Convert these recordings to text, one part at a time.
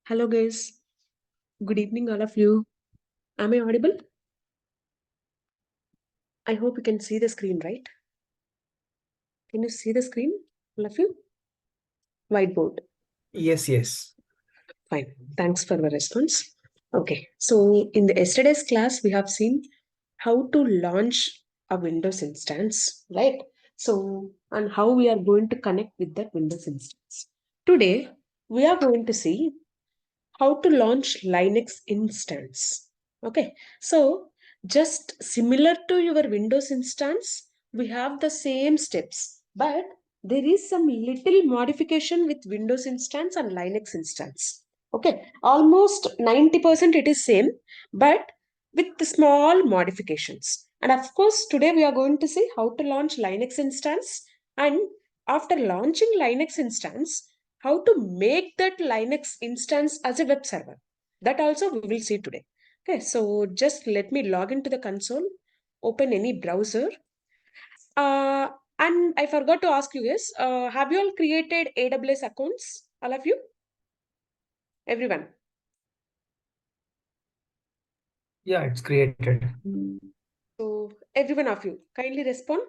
Hello, guys. Good evening, all of you. Am I audible? I hope you can see the screen, right? Can you see the screen, all of you? Whiteboard. Yes, yes. Fine. Thanks for the response. Okay. So, in the yesterday's class, we have seen how to launch a Windows instance, right? So, and how we are going to connect with that Windows instance. Today, we are going to see how to launch Linux instance. Okay, so just similar to your Windows instance, we have the same steps, but there is some little modification with Windows instance and Linux instance. Okay, almost 90% it is same, but with the small modifications. And of course, today we are going to see how to launch Linux instance. And after launching Linux instance, how to make that Linux instance as a web server. That also we will see today. Okay, so just let me log into the console, open any browser. Uh, and I forgot to ask you guys, have you all created AWS accounts? All of you? Everyone? Yeah, it's created. So, every one of you, kindly respond.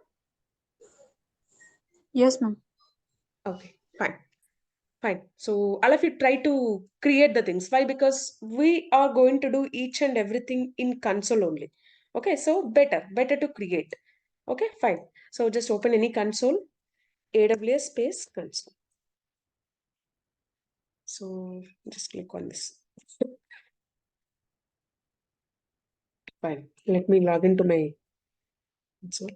Yes, ma'am. Okay, fine. Fine. So all of you try to create the things. Why? Because we are going to do each and everything in console only. Okay, so better to create. Okay, fine. So just open any console, AWS space console. So just click on this. Fine. Let me log into my console.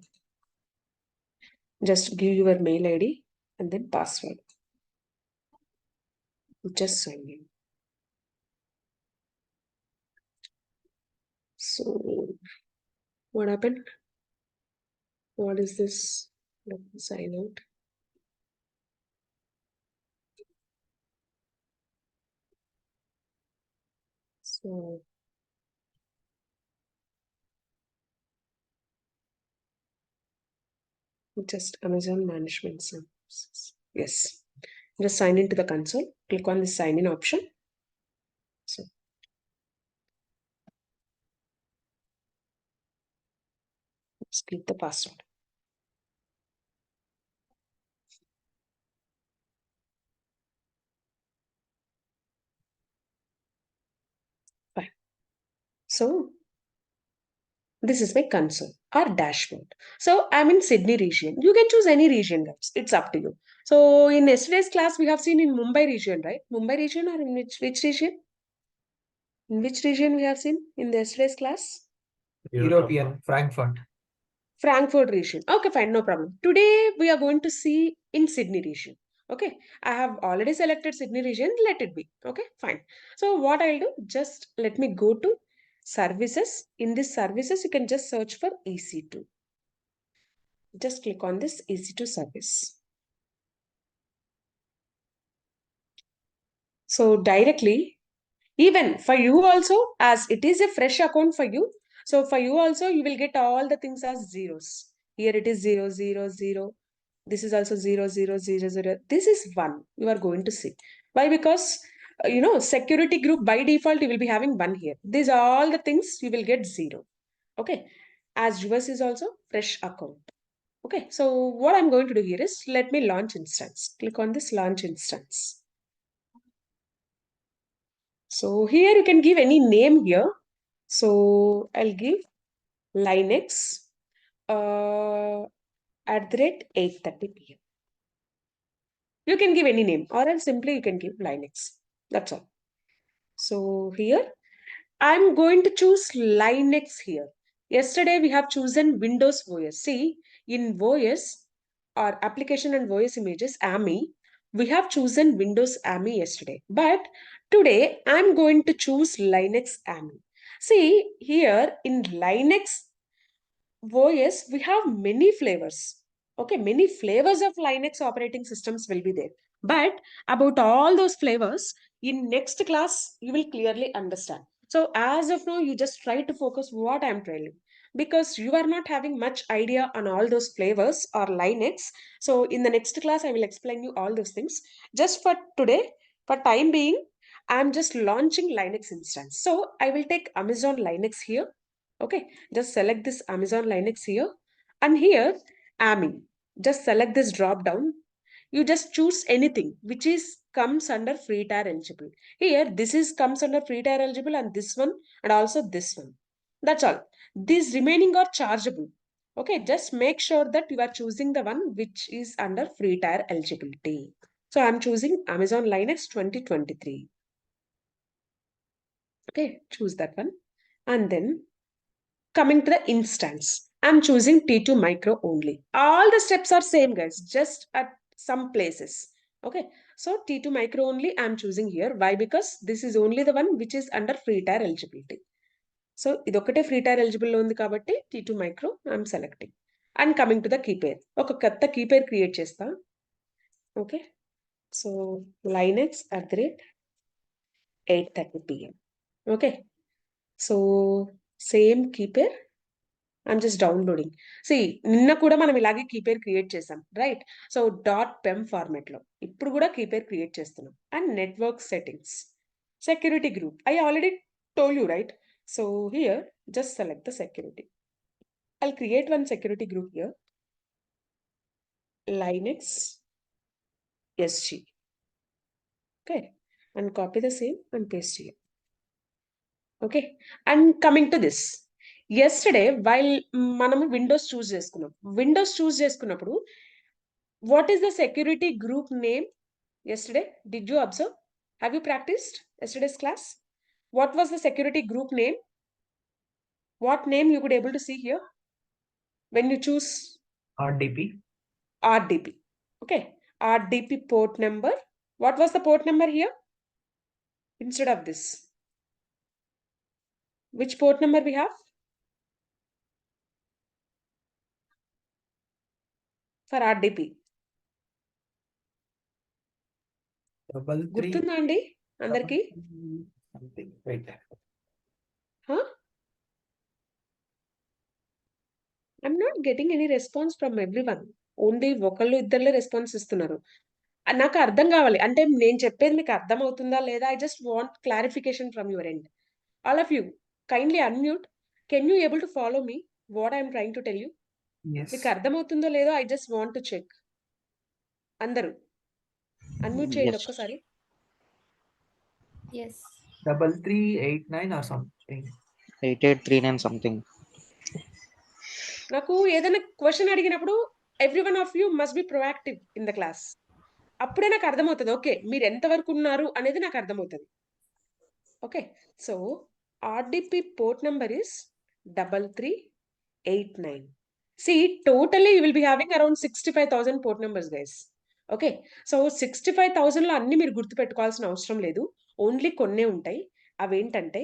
Just give your mail ID and then password. Just sign in. So what happened? What is this? Let me sign out. So just Amazon Management Services. Yes. Just sign into the console. Click on the sign in option. So just click the password. Fine. So this is my console or dashboard. So I'm in Sydney region. You can choose any region, guys. It's up to you. So in yesterday's class, we have seen in Mumbai region, right? Mumbai region or in which region? In which region we have seen in the yesterday's class? European, Frankfurt. Frankfurt region. Okay, fine, no problem. Today we are going to see in Sydney region. Okay, I have already selected Sydney region. Let it be. Okay, fine. So what I'll do, just let me go to services. In this services, you can just search for EC2. Just click on this EC2 service. So directly, even for you also, as it is a fresh account for you. So for you also, you will get all the things as zeros. Here it is 0, 0, 0. This is also 0, 0, 0, 0. This is 1. You are going to see. Why? Because, security group by default, you will be having 1 here. These are all the things you will get 0. Okay. As yours is also fresh account. Okay. So what I'm going to do here is let me launch instance. Click on this launch instance. So here you can give any name here. So I'll give Linux at the rate 8:30 p.m. You can give any name or else simply you can give Linux. That's all. So here I'm going to choose Linux here. Yesterday we have chosen Windows OS. See, in OS or application and OS images, AMI, we have chosen Windows AMI yesterday. But today I'm going to choose Linux AMI. See, here in Linux OS, we have many flavors. Okay, many flavors of Linux operating systems will be there. But about all those flavors, in next class, you will clearly understand. So as of now, you just try to focus what I'm telling because you are not having much idea on all those flavors or Linux. So in the next class, I will explain you all those things. Just for today, for time being, I'm just launching Linux instance. So I will take Amazon Linux here. Okay, just select this Amazon Linux here, and here AMI. Just select this drop down. You just choose anything which is comes under free tier eligible. Here, this is comes under free tier eligible, and this one, and also this one. That's all. These remaining are chargeable. Okay, just make sure that you are choosing the one which is under free tier eligibility. So I'm choosing Amazon Linux 2023. Okay, choose that one. And then coming to the instance, I'm choosing T2 micro only. All the steps are same, guys, just at some places. Okay, so T2 micro only I'm choosing here. Why? Because this is only the one which is under free tier eligibility. So idokate free tier eligible ఉంది కాబట్టి T2 micro I'm selecting. And coming to the key pair. ఒక కొత్త key pair create చేస్తా. Okay, so Linux @8:30 PM. Okay, so same key pair. I'm just downloading. See, నిన్న కూడా మనం ఇలాగే key పేర్ create చేసాం, రైట్? సో .pem ఫార్మాట్ లో ఇప్పుడు కూడా కీ పేర్ క్రియేట్ చేస్తున్నాం. And network settings, security group, I already told you, right? So here just select the security. I'll create one security group here, Linux SG. Okay, and copy the same and paste here. Okay, and coming to this, yesterday while మనము Windows చూస్ చేసుకున్నప్పుడు what is the security group name yesterday? Did you observe? Have you practiced yesterday's class? What was the security group name? What name you could able to see here when you choose RDP. RDP? Okay, RDP port number. What was the port number here instead of this? Which port number we have for RDP? గుర్తుందా అండి అందరికి? Something. Wait. I'm not getting any response from everyone. Only ఒకళ్ళు ఇద్దరులే response ఇస్తున్నారు. నాకు అర్థం కావాలి, అంటే నేను చెప్పేది మీకు అర్థం అవుతుందా లేదా? I just want clarification from your end. All of you kindly unmute. Can you able to follow me what I'm trying to tell you? Yes. మీకు అర్థమవుతుందో లేదో I just want to check. అందరూ అన్మ్యూట్ చేయండి ఒక్కసారి. Yes. 3389 or something. 8839 something. నాకు ఏదైనా question అడిగినప్పుడు every one of you must be proactive in the class. అప్పుడే నాకు అర్థమవుతుంది, ఓకే మీరు ఎంతవరకు ఉన్నారు అనేది నాకు అర్థమవుతుంది. Okay, so RDP port number is 3389. See, totally you will be having around 65,000 port numbers, guys. Okay, so 65,000లో అన్ని మీరు గుర్తు పెట్టుకోవాల్సిన అవసరం లేదు. ఓన్లీ కొన్నే ఉంటాయి. అవేంటంటే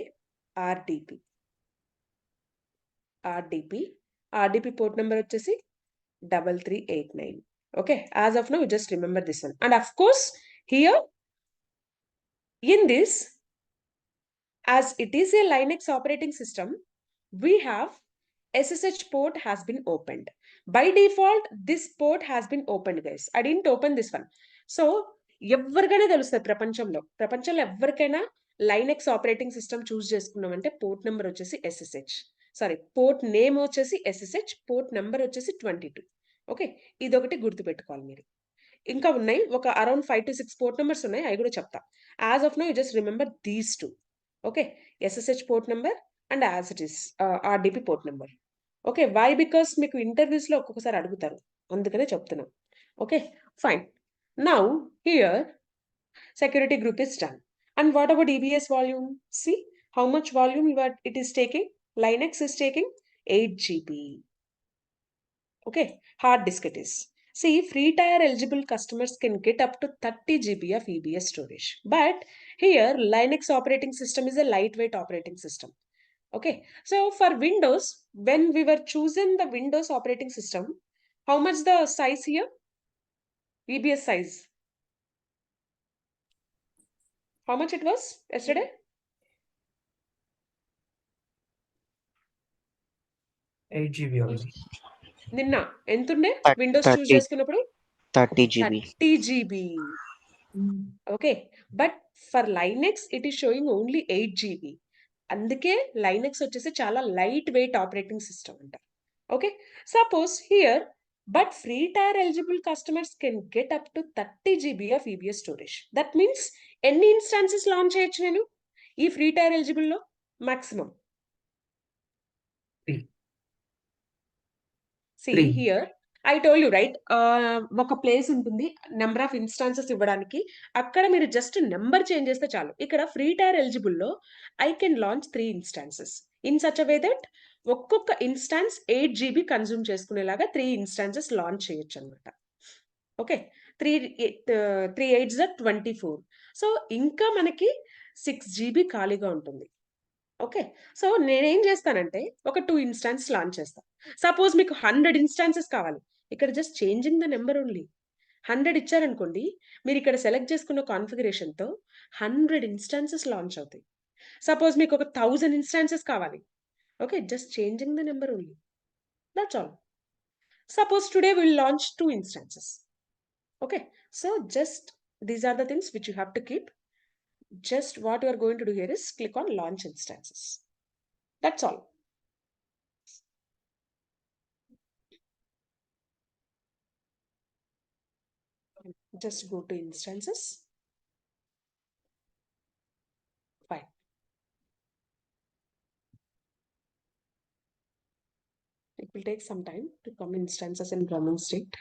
RDP పోర్ట్ నెంబర్ వచ్చేసి 3389. Okay, as of now just remember this one. And of course here in this, as it is a Linux operating system, we have SSH port has been opened. By default, this port has been opened, guys. I didn't open this one. So, ఎవరికైనా తెలుస్తుంది ప్రపంచంలో ఎవరికైనా Linux operating system చూస్ చేసుకున్నామంటే port number వచ్చేసి SSH. Sorry, port name వచ్చేసి SSH, port number వచ్చేసి 22. Okay, ఇదొకటి గుర్తుపెట్టుకోవాలి మీరు. ఇంకా ఉన్నాయి, ఒక అరౌండ్ 5 to 6 పోర్ట్ నెంబర్స్ ఉన్నాయి, అవి కూడా చెప్తా. As of now you just remember these two. Okay, SSH port number and as it is RDP port number. Okay, why? Because మీకు ఇంటర్వ్యూస్లో ఒక్కొక్కసారి అడుగుతారు, అందుకనే చెప్తున్నాం. Okay, fine. Now here security group is done. And what about EBS volume? See how much volume it is taking. Linux is taking 8 GB. Okay, hard disk it is. See, free tier eligible customers can get up to 30 GB of EBS storage. But here, Linux operating system is a lightweight operating system. Okay, so for Windows, when we were choosing the Windows operating system, how much the size here? EBS size. How much it was yesterday? Eight GB only. నిన్న ఎంతుండే Windows చూస్ 30 చేసుకున్నప్పుడు? 30 GB. 30 GB. Okay. But for Linux it is showing only 8 GB. అందుకే Linux వచ్చేసి చాలా light weight operating system అంట. Okay. Suppose here but free tier eligible customers can get up to 30 GB of EBS storage. That means ఎన్ని instances launch చేయొచ్చు నేను ఈ ఫ్రీ tyre ఎలిజిబుల్లో? Maximum 3. See 3. Here I told you right, ఒక place ఉంటుంది number of instances ఇవ్వడానికి. అక్కడ మీరు జస్ట్ నెంబర్ చేంజ్ చేస్తే చాలు. ఇక్కడ ఫ్రీ టైర్ ఎలిజిబుల్లో I can launch 3 instances in such a way that ఒక్కొక్క ఇన్స్టాన్స్ 8 జీబీ కన్జ్యూమ్ చేసుకునేలాగా 3 ఇన్స్టాన్సెస్ లాంచ్ చేయొచ్చు అనమాట. ఓకే. 3 8 24. సో ఇంకా మనకి 6 జీబీ ఖాళీగా ఉంటుంది. ఓకే. సో నేనేం చేస్తానంటే ఒక 2 ఇన్స్టాన్స్ లాంచ్ చేస్తా. సపోజ్ మీకు 100 ఇన్స్టాన్సెస్ కావాలి. ఇక్కడ just changing the number only. 100 ఇచ్చారనుకోండి, మీరు ఇక్కడ సెలెక్ట్ చేసుకున్న కాన్ఫిగరేషన్‌తో 100 ఇన్స్టాన్సెస్ లాంచ్ అవుతాయి. సపోజ్ మీకు ఒక 1000 ఇన్స్టాన్సెస్ కావాలి. Okay. Just changing the number only. That's all. Suppose today will launch 2 instances. Okay, so just these are the things which you have to keep. Just what you are going to do here is click on launch instances. That's all. Just go to instances. Fine. It will take some time to come instances in running state.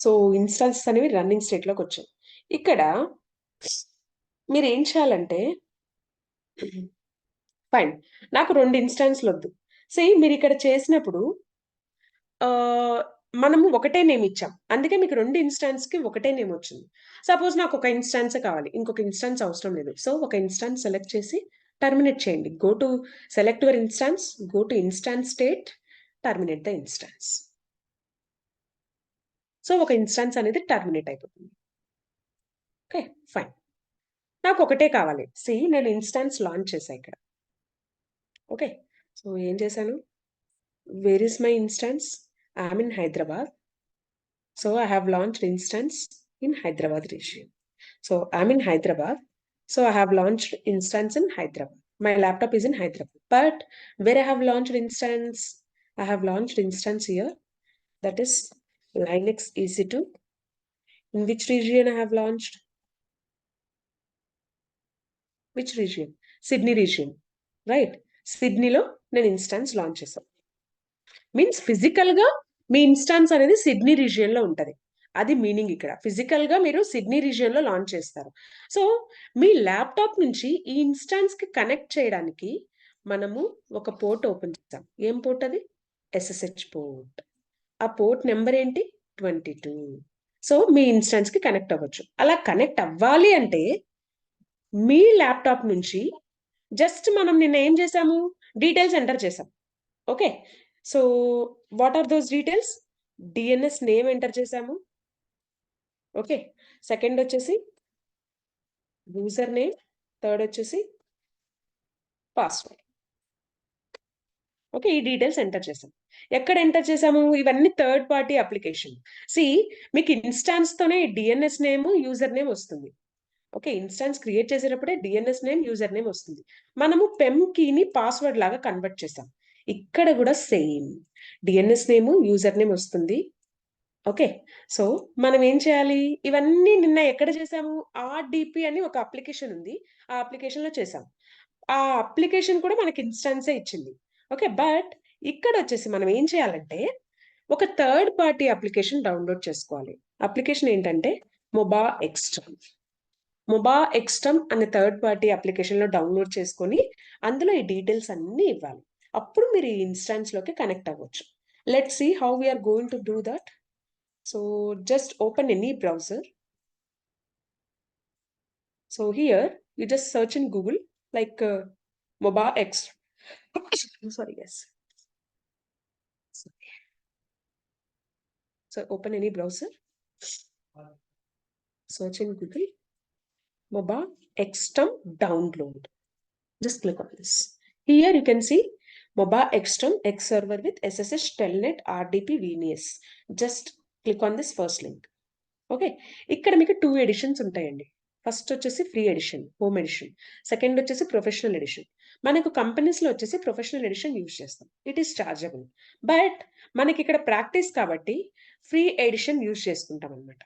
So instances అనేవి running స్టేట్లోకి వచ్చాయి. ఇక్కడ మీరు ఏం చేయాలంటే fine, నాకు 2 ఇన్స్టాన్స్లు వద్దు. మీరు ఇక్కడ చేసినప్పుడు మనము ఒకటే నేమ్ ఇచ్చాం. అందుకే మీకు 2 ఇన్స్టాన్స్‌కి ఒకటే నేమ్ వచ్చింది. సపోజ్ నాకు ఒక ఇన్స్టాన్సే కావాలి. ఇంకొక ఇన్స్టాన్స్ అవసరం లేదు. సో ఒక ఇన్స్టాన్స్ సెలెక్ట్ చేసి టర్మినేట్ చేయండి. Go to select your instance, go to instance state, terminate the instance. So ఒక ఇన్స్టాన్స్ అనేది టర్మినేట్ అయిపోతుంది. ఓకే. ఫైన్. నాకు ఒకటే కావాలి. నేను ఇన్స్టాన్స్ లాంచ్ చేశా ఇక్కడ. ఓకే. సో ఏం చేశాను? Where is my instance? I am in Hyderabad. So I have launched instance in Hyderabad region. So I'm in Hyderabad. So I have launched instance in Hyderabad. My laptop is in Hyderabad. But where I have launched instance? I have launched instance here. That is Linux EC2. In which region I have launched? Which region? Sydney region. Right? Sydney lo నేను instance launch చేశాను. Means physical గా మీ instance అనేది Sydney region లో ఉంటది. అది meaning ఇక్కడ. Physical గా మీరు సిడ్నీ రీజియన్ లో లాంచ్ చేస్తారు. సో మీ ల్యాప్టాప్ నుంచి ఈ ఇన్స్టాన్స్ కి కనెక్ట్ చేయడానికి మనము ఒక పోర్ట్ ఓపెన్ చేస్తాం. ఏం పోర్ట్ అది? SSH port. ఆ పోర్ట్ నెంబర్ ఏంటి? 22. సో మీ ఇన్స్టాన్స్ కి కనెక్ట్ అవ్వచ్చు. అలా కనెక్ట్ అవ్వాలి అంటే మీ ల్యాప్టాప్ నుంచి జస్ట్ మనం నిన్న ఏం చేసాము? డీటెయిల్స్ ఎంటర్ చేసాం. Okay. So what are those details? DNS name enter చేసాము. ఓకే. సెకండ్ వచ్చేసి యూజర్ నేమ్, థర్డ్ వచ్చేసి పాస్వర్డ్. ఓకే. ఈ డీటెయిల్స్ ఎంటర్ చేసాం. ఎక్కడ ఎంటర్ చేసాము? ఇవన్నీ థర్డ్ పార్టీ అప్లికేషన్. మీకు ఇన్స్టాన్స్ తోనే DNS నేమ్, యూజర్ నేమ్ వస్తుంది. ఓకే. ఇన్స్టాన్స్ క్రియేట్ చేసేటప్పుడే DNS నేమ్, యూజర్ నేమ్ వస్తుంది. మనము పెమ్ కీని పాస్వర్డ్ లాగా కన్వర్ట్ చేసాం. ఇక్కడ కూడా same DNS name, user name వస్తుంది. ఓకే. సో మనం ఏం చేయాలి? ఇవన్నీ నిన్న ఎక్కడ చేసాము? RDP అని ఒక అప్లికేషన్ ఉంది. ఆ అప్లికేషన్ లో చేసాం. ఆ అప్లికేషన్ కూడా మనకి ఇన్స్టాన్సే ఇచ్చింది. ఓకే. బట్ ఇక్కడ వచ్చేసి మనం ఏం చేయాలంటే ఒక థర్డ్ పార్టీ అప్లికేషన్ డౌన్లోడ్ చేసుకోవాలి. అప్లికేషన్ ఏంటంటే మొబా ఎక్స్టర్మ్. మొబా ఎక్స్టర్మ్ అనే థర్డ్ పార్టీ అప్లికేషన్ లో డౌన్లోడ్ చేసుకొని అందులో ఈ డీటెయిల్స్ అన్ని ఇవ్వాలి. అప్పుడు మీరు ఈ ఇన్స్టాన్స్ లోకి కనెక్ట్ అవ్వచ్చు. Let's see how we are going to do that. So just open any browser. So here you just search in Google like MOBA X. Sorry, yes. So open any browser, search in Google, MOBA Xterm download. Just click on this. Here you can see MOBA Xterm X server with SSH Telnet RDP VNS. Just click on this first link. Okay, ఇక్కడ మీకు 2 editions ఉంటాయండి. First వచ్చేసి free edition, home edition. Second వచ్చేసి professional edition. మనకు కంపెనీస్లో వచ్చేసి professional edition use చేస్తాం. It is chargeable. But మనకి ఇక్కడ ప్రాక్టీస్ కాబట్టి ఫ్రీ ఎడిషన్ యూజ్ చేసుకుంటాం అనమాట.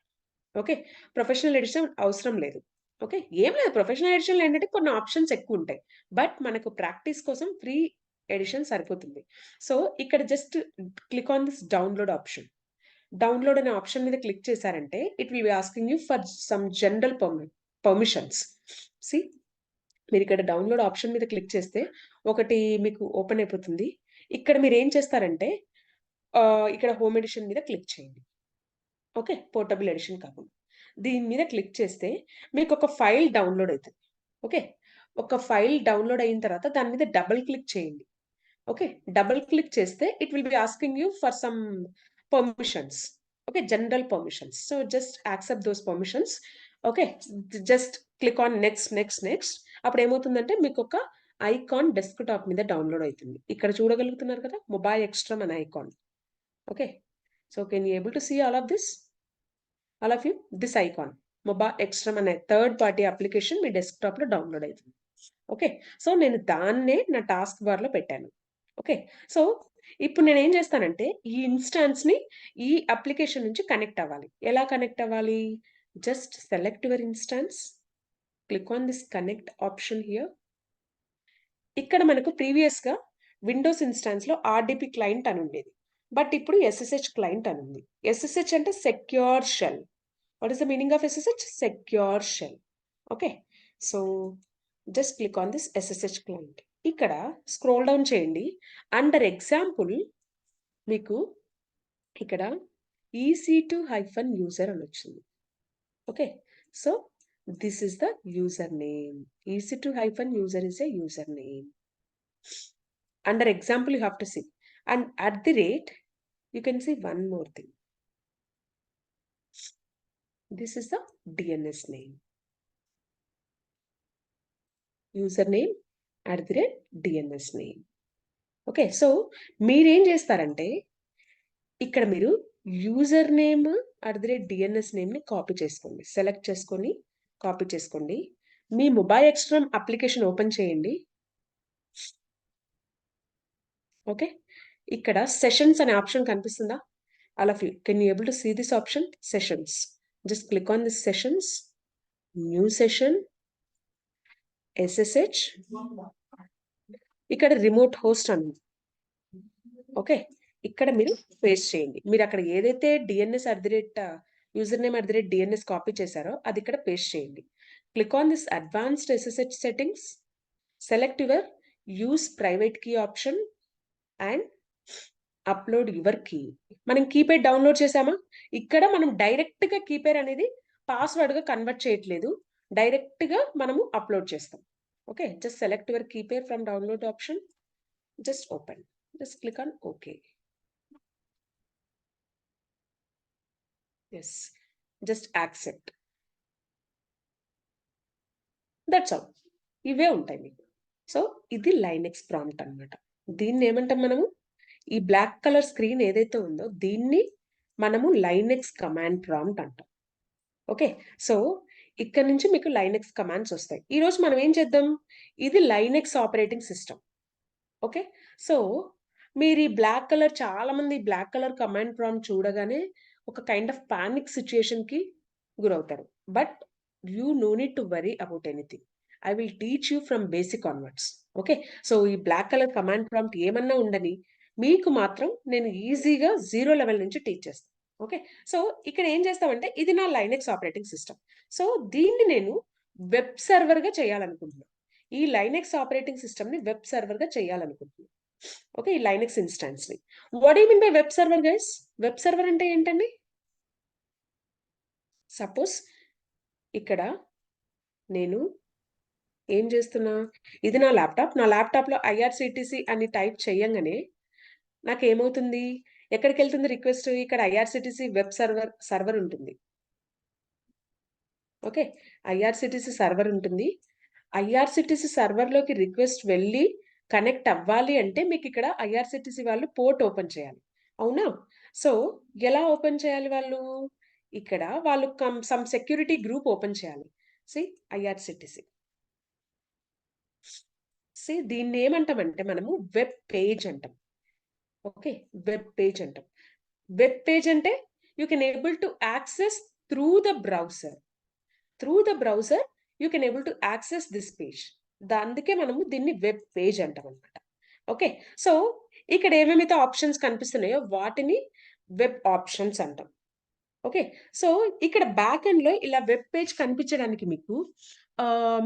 ఓకే, ప్రొఫెషనల్ ఎడిషన్ అవసరం లేదు. ఓకే, ఏం లేదు, ప్రొఫెషనల్ ఎడిషన్లో ఏంటంటే కొన్ని ఆప్షన్స్ ఎక్కువ ఉంటాయి. బట్ మనకు ప్రాక్టీస్ కోసం ఫ్రీ ఎడిషన్ సరిపోతుంది. సో ఇక్కడ just click on this download option. Download అనే ఆప్షన్ మీద క్లిక్ చేశారంటే it will be asking you for some general permissions. See, మీరు ఇక్కడ డౌన్లోడ్ ఆప్షన్ మీద క్లిక్ చేస్తే ఒకటి మీకు ఓపెన్ అయిపోతుంది. ఇక్కడ మీరు ఏం చేస్తారంటే ఇక్కడ హోమ్ ఎడిషన్ మీద క్లిక్ చేయండి. ఓకే, పోర్టబుల్ ఎడిషన్ కాకుండా దీని మీద క్లిక్ చేస్తే మీకు ఒక ఫైల్ డౌన్లోడ్ అవుతుంది. ఓకే, ఒక ఫైల్ డౌన్లోడ్ అయిన తర్వాత దాని మీద డబుల్ క్లిక్ చేయండి. ఓకే, డబుల్ క్లిక్ చేస్తే it will be asking you for some permissions. Okay, general permissions. So just accept those permissions. Okay, just click on next. అప్పుడు ఏమవుతుందంటే మీకు ఒక ఐకాన్ డెస్క్టాప్ మీద డౌన్లోడ్ అవుతుంది. ఇక్కడ చూడగలుగుతున్నారు కదా, మొబైల్ ఎక్స్ట్రమ్ అనే icon. Okay, so can you able to see all of you this icon MobaXterm అనే థర్డ్ పార్టీ అప్లికేషన్ మీ డెస్క్టాప్ లో డౌన్లోడ్ అవుతుంది. ఓకే, సో నేను దాన్నే నా టాస్క్ బార్ లో పెట్టాను. ఓకే, సో ఇప్పుడు నేను ఏం చేస్తానంటే ఈ ఇన్స్టాన్స్ ని ఈ అప్లికేషన్ నుంచి కనెక్ట్ అవ్వాలి. ఎలా కనెక్ట్ అవ్వాలి? Just select your instance, click on this connect option here. ఇక్కడ మనకు ప్రీవియస్ గా విండోస్ ఇన్స్టాన్స్ లో ఆర్డిపి క్లయింట్ అని ఉండేది. బట్ ఇప్పుడు SSH క్లయింట్ అని ఉంది. SSH అంటే secure shell. What is the meaning of SSH? Secure shell. Okay, so just click on this SSH client. ఇక్కడ స్క్రోల్ డౌన్ చేయండి. అండర్ ఎగ్జాంపుల్ మీకు ఇక్కడ EC2-user అని వచ్చింది. Okay, so this is the user name. EC2-user is a user name. Under example you have to see, and at the rate you can see one more thing. This is the DNS name. Username @DNS name. Okay, so మీరేం చేస్తారంటే ఇక్కడ మీరు user name @DNS name ని copy చేసుకోండి. Select చేసుకొని copy చేసుకోండి. మీ MobaXterm application open చేయండి. ఓకే, ఇక్కడ సెషన్స్ అనే ఆప్షన్ కనిపిస్తుందా? All of you can you able to see this option sessions. Just click on this sessions, new session, SSH, ఇక్కడ రిమోట్ హోస్ట్ అని. ఓకే, ఇక్కడ మీరు పేస్ట్ చేయండి. మీరు అక్కడ ఏదైతే DNS user name DNS copy చేశారో అది ఇక్కడ పేస్ట్ చేయండి. Click on this advanced SSH settings, select your use private key option and upload your key. మనం కీపేర్ డౌన్లోడ్ చేసామా? ఇక్కడ మనం డైరెక్ట్ గా కీపేర్ అనేది పాస్వర్డ్ గా కన్వర్ట్ చేయట్లేదు, డైరెక్ట్ గా మనము అప్లోడ్ చేస్తాం. Okay, just select your key pair from download option, just open, just click on okay. Yes, just accept. That's all. ఇవే ఉంటాయి మీకు. సో ఇది లైనెక్స్ ప్రాంప్ట్ అన్నమాట. దీన్ని ఏమంటాం మనము? ఈ బ్లాక్ కలర్ స్క్రీన్ ఏదైతే ఉందో దీన్ని మనము లైనెక్స్ కమాండ్ ప్రాంప్ట్ అంటాం. ఓకే, సో ఇక్కడ నుంచి మీకు లైనెక్స్ కమాండ్స్ వస్తాయి. ఈ రోజు మనం ఏం చేద్దాం? ఇది Linux operating system. Okay, so మీరు ఈ బ్లాక్ కలర్, చాలా మంది బ్లాక్ కలర్ కమాండ్ ప్రాంప్ట్ చూడగానే ఒక కైండ్ ఆఫ్ పానిక్ సిచ్యుయేషన్ కి గురవుతారు. But you know need to worry about anything. I will teach you from basic onwards. Okay, so ఈ black colour command prompt ఏమన్నా ఉండని మీకు మాత్రం నేను ఈజీగా 0 లెవెల్ నుంచి టీచ్ చేస్తాను. ఓకే, సో ఇక్కడ ఏం చేస్తామంటే ఇది నా లైనెక్స్ ఆపరేటింగ్ సిస్టమ్. సో దీన్ని నేను వెబ్ సర్వర్ గా చేయాలనుకుంటున్నాను. ఈ లైనెక్స్ ఆపరేటింగ్ సిస్టమ్ ని వెబ్ సర్వర్ గా చేయాలనుకుంటున్నాను. ఓకే, ఈ లైనెక్స్ ఇన్స్టాన్స్ ని. What you mean by web server guys? Web server అంటే ఏంటండి? సపోజ్ ఇక్కడ నేను ఏం చేస్తున్నా, ఇది నా ల్యాప్టాప్. నా ల్యాప్టాప్ లో IRCTC అని టైప్ చేయంగానే నాకు ఏమవుతుంది, ఎక్కడికి వెళ్తుంది రిక్వెస్ట్? ఇక్కడ ఐఆర్సిటిసి వెబ్ సర్వర్ ఉంటుంది. ఓకే, ఐఆర్సిటిసి సర్వర్ ఉంటుంది. ఐఆర్సిటిసి సర్వర్లోకి రిక్వెస్ట్ వెళ్ళి కనెక్ట్ అవ్వాలి అంటే మీకు ఇక్కడ ఐఆర్సిటిసి వాళ్ళు పోర్ట్ ఓపెన్ చేయాలి, అవునా? సో ఎలా ఓపెన్ చేయాలి వాళ్ళు? ఇక్కడ వాళ్ళు సమ్ సెక్యూరిటీ గ్రూప్ ఓపెన్ చేయాలి. ఐఆర్సిటిసి దీన్ని ఏమంటామంటే మనము వెబ్ పేజ్ అంటాం. ఓకే, వెబ్ పేజ్ అంటాం. వెబ్ పేజ్ అంటే you can able to access through the browser. You can able to access this page. అందుకే మనము దీన్ని వెబ్ పేజ్ అంటాం అనమాట. ఓకే, సో ఇక్కడ ఏమేమైతే ఆప్షన్స్ కనిపిస్తున్నాయో వాటిని వెబ్ ఆప్షన్స్ అంటాం. ఓకే, సో ఇక్కడ బ్యాక్ ఎండ్ లో ఇలా వెబ్ పేజ్ కనిపించడానికి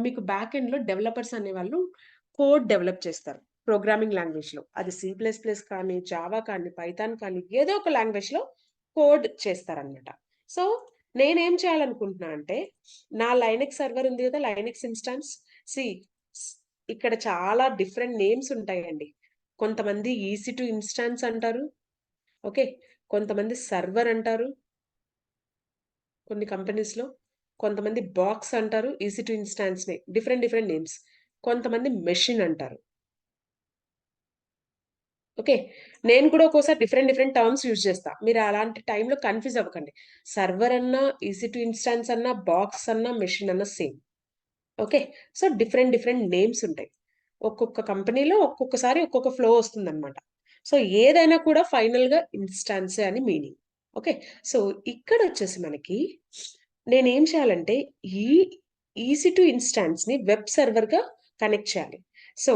మీకు బ్యాక్ ఎండ్ లో డెవలపర్స్ అనే వాళ్ళు కోడ్ డెవలప్ చేస్తారు ప్రోగ్రామింగ్ లాంగ్వేజ్ లో. అది C++ కానీ, జావా కానీ, పైథాన్ కానీ, ఏదో ఒక లాంగ్వేజ్ లో కోడ్ చేస్తారనమాట. సో నేనేం చేయాలనుకుంటున్నా అంటే, నా లైనక్స్ సర్వర్ ఉంది కదా, లైనక్స్ ఇన్స్టాన్స్. ఇక్కడ చాలా డిఫరెంట్ నేమ్స్ ఉంటాయండి. కొంతమంది EC2 ఇన్స్టాన్స్ అంటారు. ఓకే, కొంతమంది సర్వర్ అంటారు కొన్ని కంపెనీస్ లో, కొంతమంది బాక్స్ అంటారు EC2 ఇన్స్టాన్స్ ని, డిఫరెంట్ నేమ్స్. కొంతమంది మెషిన్ అంటారు. ఓకే, నేను కూడా ఒక్కోసారి డిఫరెంట్ టర్మ్స్ యూజ్ చేస్తా. మీరు అలాంటి టైంలో కన్ఫ్యూజ్ అవ్వకండి. సర్వర్ అన్నా, EC2 ఇన్స్టాన్స్ అన్నా, బాక్స్ అన్నా, మెషిన్ అన్నా same. Okay, so different names ఉంటాయి. ఒక్కొక్క కంపెనీలో ఒక్కొక్కసారి ఒక్కొక్క ఫ్లో వస్తుంది అనమాట. సో ఏదైనా కూడా ఫైనల్ గా ఇన్స్టాన్సే అని మీనింగ్. ఓకే, సో ఇక్కడ వచ్చేసి మనకి నేనేం చేయాలంటే ఈ EC2 ఇన్స్టాన్స్ ని వెబ్ సర్వర్ గా కనెక్ట్ చేయాలి. సో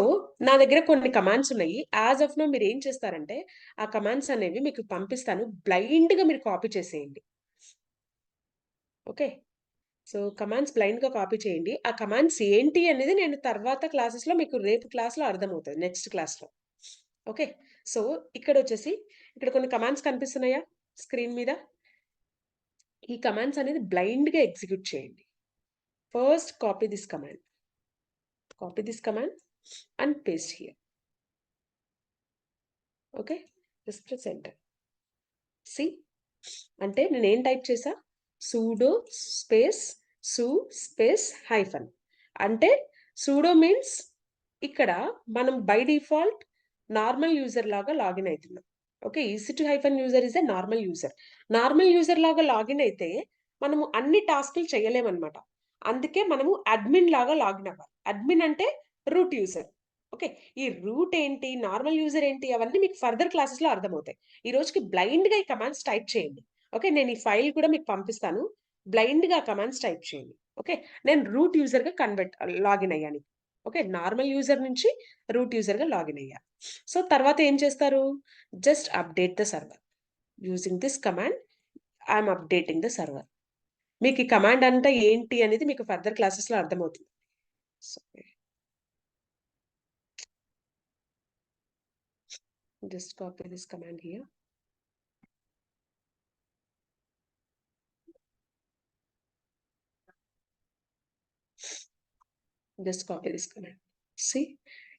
నా దగ్గర కొన్ని కమాండ్స్ ఉన్నాయి. యాజ్ ఆఫ్ నో మీరు ఏం చేస్తారంటే ఆ కమాండ్స్ అనేవి మీకు పంపిస్తాను, బ్లైండ్ గా మీరు కాపీ చేసేయండి. ఓకే, సో కమాండ్స్ బ్లైండ్ గా కాపీ చేయండి. ఆ కమాండ్స్ ఏంటి అనేది నేను తర్వాత క్లాసెస్ లో మీకు రేపు క్లాస్ లో అర్థమవుతుంది, నెక్స్ట్ క్లాస్ లో. ఓకే, సో ఇక్కడ వచ్చేసి ఇక్కడ కొన్ని కమాండ్స్ కనిపిస్తున్నాయా స్క్రీన్ మీద? ఈ కమాండ్స్ అనేది బ్లైండ్ గా ఎగ్జిక్యూట్ చేయండి. First copy this command and paste here. Okay, just press enter. అంటే నేను ఏం టైప్ చేసా? sudo space hyphen. అంటే sudo మీన్స్ ఇక్కడ మనం బై డిఫాల్ట్ నార్మల్ యూజర్ లాగా లాగిన్ అవుతున్నాం. Okay, EC2 hyphen user is a normal user లాగా లాగిన్ అయితే మనము అన్ని టాస్క్లు చేయలేమన్నమాట. అందుకే మనము అడ్మిన్ లాగా లాగిన్ అవ్వాలి. అడ్మిన్ అంటే రూట్ యూజర్. ఓకే, ఈ రూట్ ఏంటి, నార్మల్ యూజర్ ఏంటి, అవన్నీ మీకు ఫర్దర్ క్లాసెస్ లో అర్థమవుతాయి. ఈ రోజుకి బ్లైండ్ గా ఈ కమాండ్స్ టైప్ చేయండి. ఓకే, నేను ఈ ఫైల్ కూడా మీకు పంపిస్తాను, బ్లైండ్ గా కమాండ్స్ టైప్ చేయండి. ఓకే, నేను రూట్ యూజర్ గా లాగిన్ అయ్యాను. ఓకే, నార్మల్ యూజర్ నుంచి రూట్ యూజర్ గా లాగిన్ అయ్యా. సో తర్వాత ఏం చేస్తారు? Just update the server using this command. I'm updating the server. మీకు ఈ కమాండ్ అంతా ఏంటి అనేది మీకు ఫర్దర్ క్లాసెస్ లో అర్థమవుతుంది. Just copy this command here. Just copy this command. See,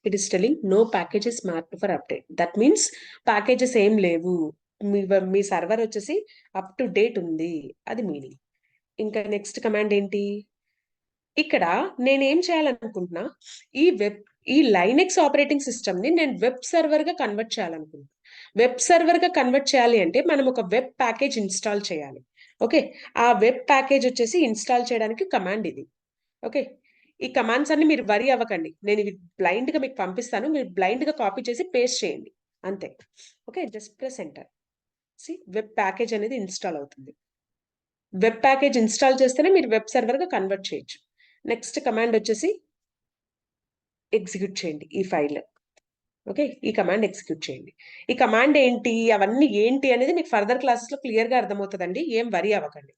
it is telling no package is marked for update. That means packages ఏం లేవు, మీ సర్వర్ వచ్చేసి అప్ టు డేట్ ఉంది, అది మీనింగ్. ఇంకా నెక్స్ట్ కమాండ్ ఏంటి? ఇక్కడ నేనేం చేయాలనుకుంటున్నా, ఈ లైనక్స్ ఆపరేటింగ్ సిస్టమ్ ని నేను వెబ్ సర్వర్ గా కన్వర్ట్ చేయాలనుకుంటున్నా. వెబ్ సర్వర్ గా కన్వర్ట్ చేయాలి అంటే మనం ఒక వెబ్ ప్యాకేజ్ ఇన్స్టాల్ చేయాలి. ఓకే, ఆ వెబ్ ప్యాకేజ్ వచ్చేసి ఇన్స్టాల్ చేయడానికి కమాండ్ ఇది. ఓకే, ఈ కమాండ్స్ అన్ని మీరు వరి అవ్వకండి, నేను ఇవి బ్లైండ్ గా మీకు పంపిస్తాను, మీరు బ్లైండ్ గా కాపీ చేసి పేస్ట్ చేయండి అంతే. Okay, just press enter. Web package అనేది ఇన్స్టాల్ అవుతుంది. వెబ్ ప్యాకేజ్ ఇన్స్టాల్ చేస్తేనే మీరు వెబ్ సర్వర్ గా కన్వర్ట్ చేయొచ్చు. నెక్స్ట్ కమాండ్ వచ్చేసి ఎగ్జిక్యూట్ చేయండి ఈ ఫైల్. ఓకే, ఈ కమాండ్ ఎగ్జిక్యూట్ చేయండి. ఈ కమాండ్ ఏంటి, అవన్నీ ఏంటి అనేది మీకు ఫర్దర్ క్లాసెస్ లో క్లియర్ గా అర్థమవుతుందండి, ఏం వరి అవ్వకండి.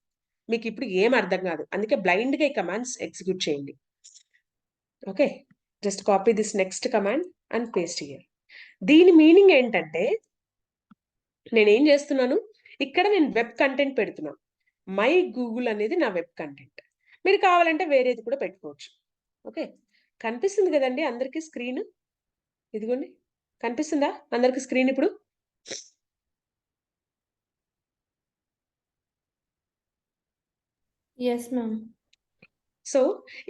మీకు ఇప్పుడు ఏం అర్థం కాదు, అందుకే బ్లైండ్ గా ఈ కమాండ్స్ ఎగ్జిక్యూట్ చేయండి. Okay, just copy this next command and paste here. దీని మీనింగ్ ఏంటంటే నేనేం చేస్తున్నాను, ఇక్కడ నేను వెబ్ కంటెంట్ పెడుతున్నాను. మై గూగుల్ అనేది నా వెబ్ కంటెంట్. మీరు కావాలంటే వేరేది కూడా పెట్టుకోవచ్చు. ఓకే, కనిపిస్తుంది కదండి అందరికీ స్క్రీన్? ఇదిగోండి, కనిపిస్తుందా అందరికి స్క్రీన్ ఇప్పుడు? Yes, ma'am. సో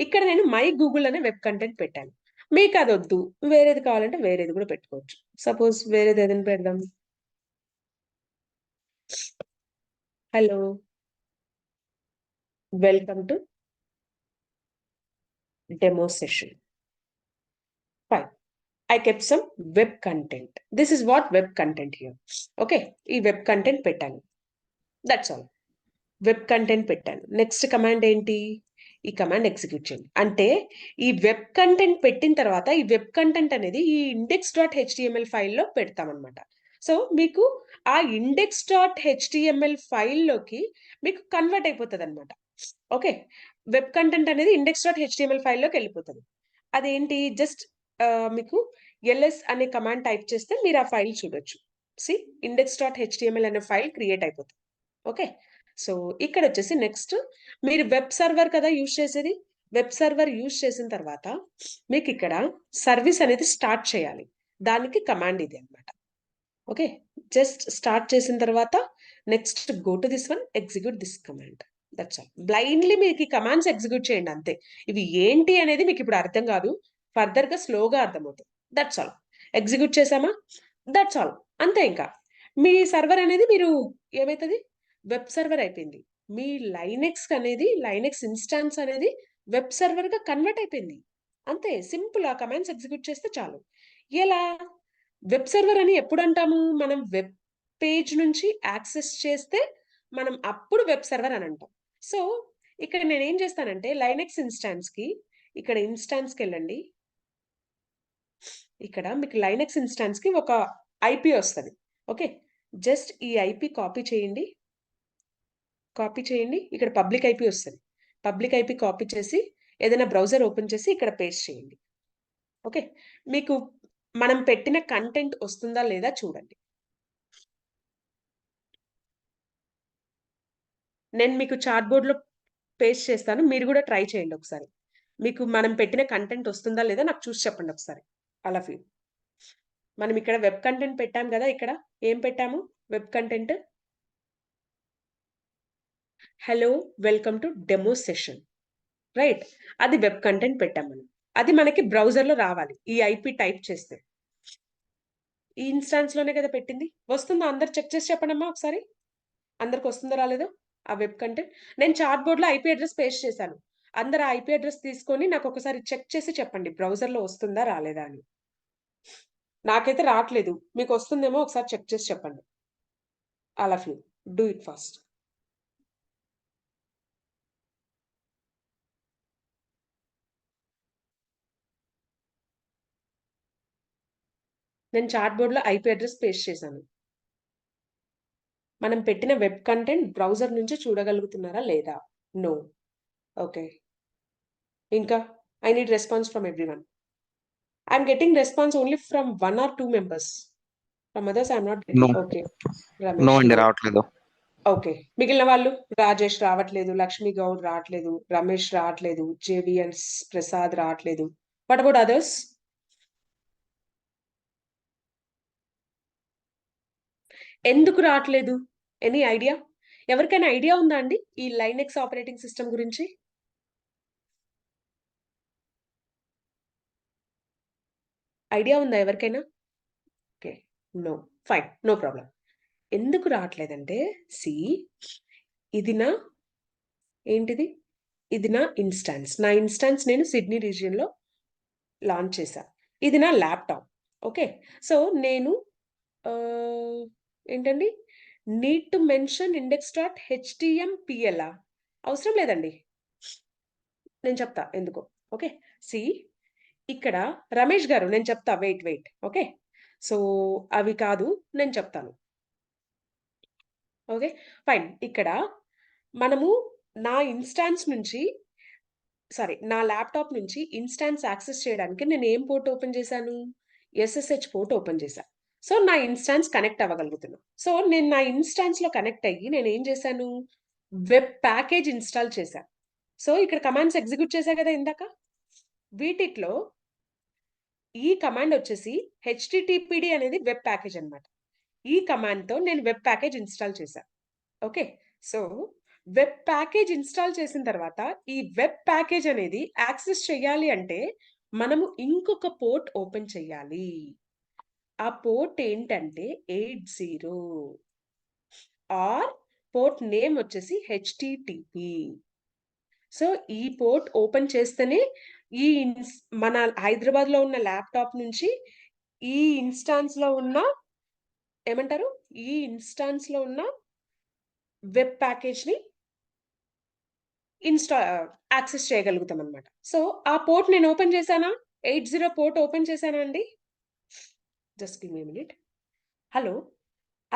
ఇక్కడ నేను మై గూగుల్ అనే వెబ్ కంటెంట్ పెట్టాను. మీకు అది వద్దు, వేరేది కావాలంటే వేరేది కూడా పెట్టుకోవచ్చు. సపోజ్ వేరేది ఏదైనా పెడదాం. Hello, welcome to demo session. Fine, I kept some web content. This is what web content here. Okay, ఈ వెబ్ కంటెంట్ పెట్టాను. That's all. వెబ్ కంటెంట్ పెట్టాను. నెక్స్ట్ కమాండ్ ఏంటి? ఈ కమాండ్ ఎగ్జిక్యూట్ చేయండి. అంటే ఈ వెబ్ కంటెంట్ పెట్టిన తర్వాత ఈ వెబ్ కంటెంట్ అనేది ఈ index.html ఫైల్లో పెడతామన్నమాట. సో మీకు ఆ index.html ఫైల్లోకి మీకు కన్వర్ట్ అయిపోతుంది అనమాట. ఓకే, వెబ్ కంటెంట్ అనేది index.html ఫైల్లోకి వెళ్ళిపోతుంది. అదేంటి? జస్ట్ మీకు ls అనే కమాండ్ టైప్ చేస్తే మీరు ఆ ఫైల్ చూడొచ్చు. index.html అనే ఫైల్ క్రియేట్ అయిపోతుంది. ఓకే, సో ఇక్కడ వచ్చేసి నెక్స్ట్ మీరు వెబ్ సర్వర్ కదా యూజ్ చేసేది. వెబ్ సర్వర్ యూజ్ చేసిన తర్వాత మీకు ఇక్కడ సర్వీస్ అనేది స్టార్ట్ చేయాలి. దానికి కమాండ్ ఇది అన్నమాట. ఓకే, జస్ట్ స్టార్ట్ చేసిన తర్వాత next go to this one, execute this command. That's all. Blindly మీకు ఈ కమాండ్స్ ఎగ్జిక్యూట్ చేయండి అంతే. ఇవి ఏంటి అనేది మీకు ఇప్పుడు అర్థం కాదు, ఫర్దర్ గా స్లోగా అర్థమవుతుంది. That's all. ఎగ్జిక్యూట్ చేసామా? That's all. అంతే. ఇంకా మీ సర్వర్ అనేది మీరు ఏమైతుంది? వెబ్ సర్వర్ అయిపోయింది. మీ లైనెక్స్ అనేది, లైనెక్స్ ఇన్స్టాన్స్ అనేది వెబ్ సర్వర్ గా కన్వర్ట్ అయిపోయింది. అంతే, సింపుల్. ఆ కమాండ్స్ ఎగ్జిక్యూట్ చేస్తే చాలు. ఎలా? వెబ్ సర్వర్ అని ఎప్పుడు అంటాము? మనం వెబ్ పేజ్ నుంచి యాక్సెస్ చేస్తే మనం అప్పుడు వెబ్ సర్వర్ అని అంటాం. సో ఇక్కడ నేను ఏం చేస్తానంటే లైనెక్స్ ఇన్స్టాన్స్ కి, ఇక్కడ ఇన్స్టాన్స్ కి వెళ్ళండి. ఇక్కడ మీకు లైనెక్స్ ఇన్స్టాన్స్ కి ఒక ఐపీ వస్తుంది. ఓకే, జస్ట్ ఈ ఐపీ కాపీ చేయండి. కాపీ చేయండి. ఇక్కడ పబ్లిక్ ఐపీ వస్తుంది. పబ్లిక్ ఐపీ కాపీ చేసి ఏదైనా బ్రౌజర్ ఓపెన్ చేసి ఇక్కడ పేస్ట్ చేయండి. ఓకే, మీకు మనం పెట్టిన కంటెంట్ వస్తుందా లేదా చూడండి. నేను మీకు చాట్ బోర్డ్ లో పేస్ట్ చేస్తాను, మీరు కూడా ట్రై చేయండి ఒకసారి. మీకు మనం పెట్టిన కంటెంట్ వస్తుందా లేదా నాకు చూసి చెప్పండి ఒకసారి. అలా ఫీల్. మనం ఇక్కడ వెబ్ కంటెంట్ పెట్టాం కదా. ఇక్కడ ఏం పెట్టాము? Web content hello welcome to demo session, right? అది వెబ్ కంటెంట్ పెట్టాం మనం. అది మనకి బ్రౌజర్ లో రావాలి ఈ ఐపీ టైప్ చేస్తే. ఈ ఇన్స్టాన్స్ లోనే కదా పెట్టింది. వస్తుందా? అందరు చెక్ చేసి చెప్పండమ్మా ఒకసారి, అందరికి వస్తుందో రాలేదో ఆ వెబ్ కంటెంట్. నేను చాట్ బోర్డ్ లో ఐపీ అడ్రస్ పేస్ట్ చేశాను. అందరు ఆ ఐపీ అడ్రస్ తీసుకొని నాకు ఒకసారి చెక్ చేసి చెప్పండి బ్రౌజర్ లో వస్తుందా రాలేదా అని. నాకైతే రావట్లేదు, మీకు వస్తుందేమో ఒకసారి చెక్ చేసి చెప్పండి. అలా ఫీల్. Do it fast. నేను చాట్ బోర్డ్ లో ఐపీ అడ్రస్ పేస్ట్ చేశాను. మనం పెట్టిన వెబ్ కంటెంట్ బ్రౌజర్ నుంచి చూడగలుగుతున్నారా లేదా? నో. ఓకే, ఇంకా I need response from everyone. I'm getting response only from 1 or 2 members. From others I'm not No. Getting. Okay, no Ramesh అండి, no. రావట్లేదు. ఓకే, మిగిలిన వాళ్ళు రాజేష్ రావట్లేదు, లక్ష్మీ గౌడ్ రావట్లేదు, రమేష్ రావట్లేదు, జేవిఎన్ ప్రసాద్ రావట్లేదు. What about others? ఎందుకు రావట్లేదు? Any idea? ఎవరికైనా ఐడియా ఉందా అండి ఈ లైనెక్స్ ఆపరేటింగ్ సిస్టమ్ గురించి? ఐడియా ఉందా ఎవరికైనా? Okay, no, fine, no problem. ఎందుకు రావట్లేదంటే ఇది నా ఏంటిది? ఇది నా ఇన్స్టాన్స్. నా ఇన్స్టాన్స్ నేను సిడ్నీ రీజియన్ లో లాంచ్ చేశా. ఇది నా ల్యాప్టాప్. ఓకే, సో నేను ఏంటండి నీడ్ టు మెన్షన్ index.htmpl అవసరం లేదండి, నేను చెప్తా ఎందుకో. ఓకే, ఇక్కడ రమేష్ గారు నేను చెప్తా, వెయిట్. ఓకే, సో అవి కాదు, నేను చెప్తాను. Okay, fine. ఇక్కడ మనము నా ఇన్స్టాన్స్ నుంచి, నా ల్యాప్టాప్ నుంచి ఇన్స్టాన్స్ యాక్సెస్ చేయడానికి నేను ఏం పోర్ట్ ఓపెన్ చేశాను? SSH పోర్ట్ ఓపెన్ చేశాను. సో నా ఇన్స్టాన్స్ కనెక్ట్ అవ్వగలుగుతున్నాను. సో నేను నా ఇన్స్టాన్స్ లో కనెక్ట్ అయ్యి నేను ఏం చేశాను? వెబ్ ప్యాకేజ్ ఇన్స్టాల్ చేశాను. సో ఇక్కడ కమాండ్స్ ఎగ్జిక్యూట్ చేశా కదా ఇందాక. వీటిలో ఈ కమాండ్ వచ్చేసి HTTPD అనేది వెబ్ ప్యాకేజ్ అన్నమాట. ఈ కమాండ్తో నేను వెబ్ ప్యాకేజ్ ఇన్స్టాల్ చేశాను. Okay, so web package install చేసిన తర్వాత ఈ వెబ్ ప్యాకేజ్ అనేది యాక్సెస్ చేయాలి అంటే మనము ఇంకొక పోర్ట్ ఓపెన్ చేయాలి. ఆ పోర్ట్ ఏంటంటే 80 ఆర్ పోర్ట్ నేమ్ వచ్చేసి హెచ్టిటిపి. సో ఈ పోర్ట్ ఓపెన్ చేస్తేనే ఈ మన హైదరాబాద్ లో ఉన్న ల్యాప్టాప్ నుంచి ఈ ఇన్స్టాన్స్ లో ఉన్న ఏమంటారు ఈ ఇన్స్టాన్స్ లో ఉన్న వెబ్ ప్యాకేజ్ ని యాక్సెస్ చేయగలుగుతాం అనమాట. సో ఆ పోర్ట్ నేను ఓపెన్ చేశానా? 80 పోర్ట్ ఓపెన్ చేశానా అండి? Just give me minute. Hello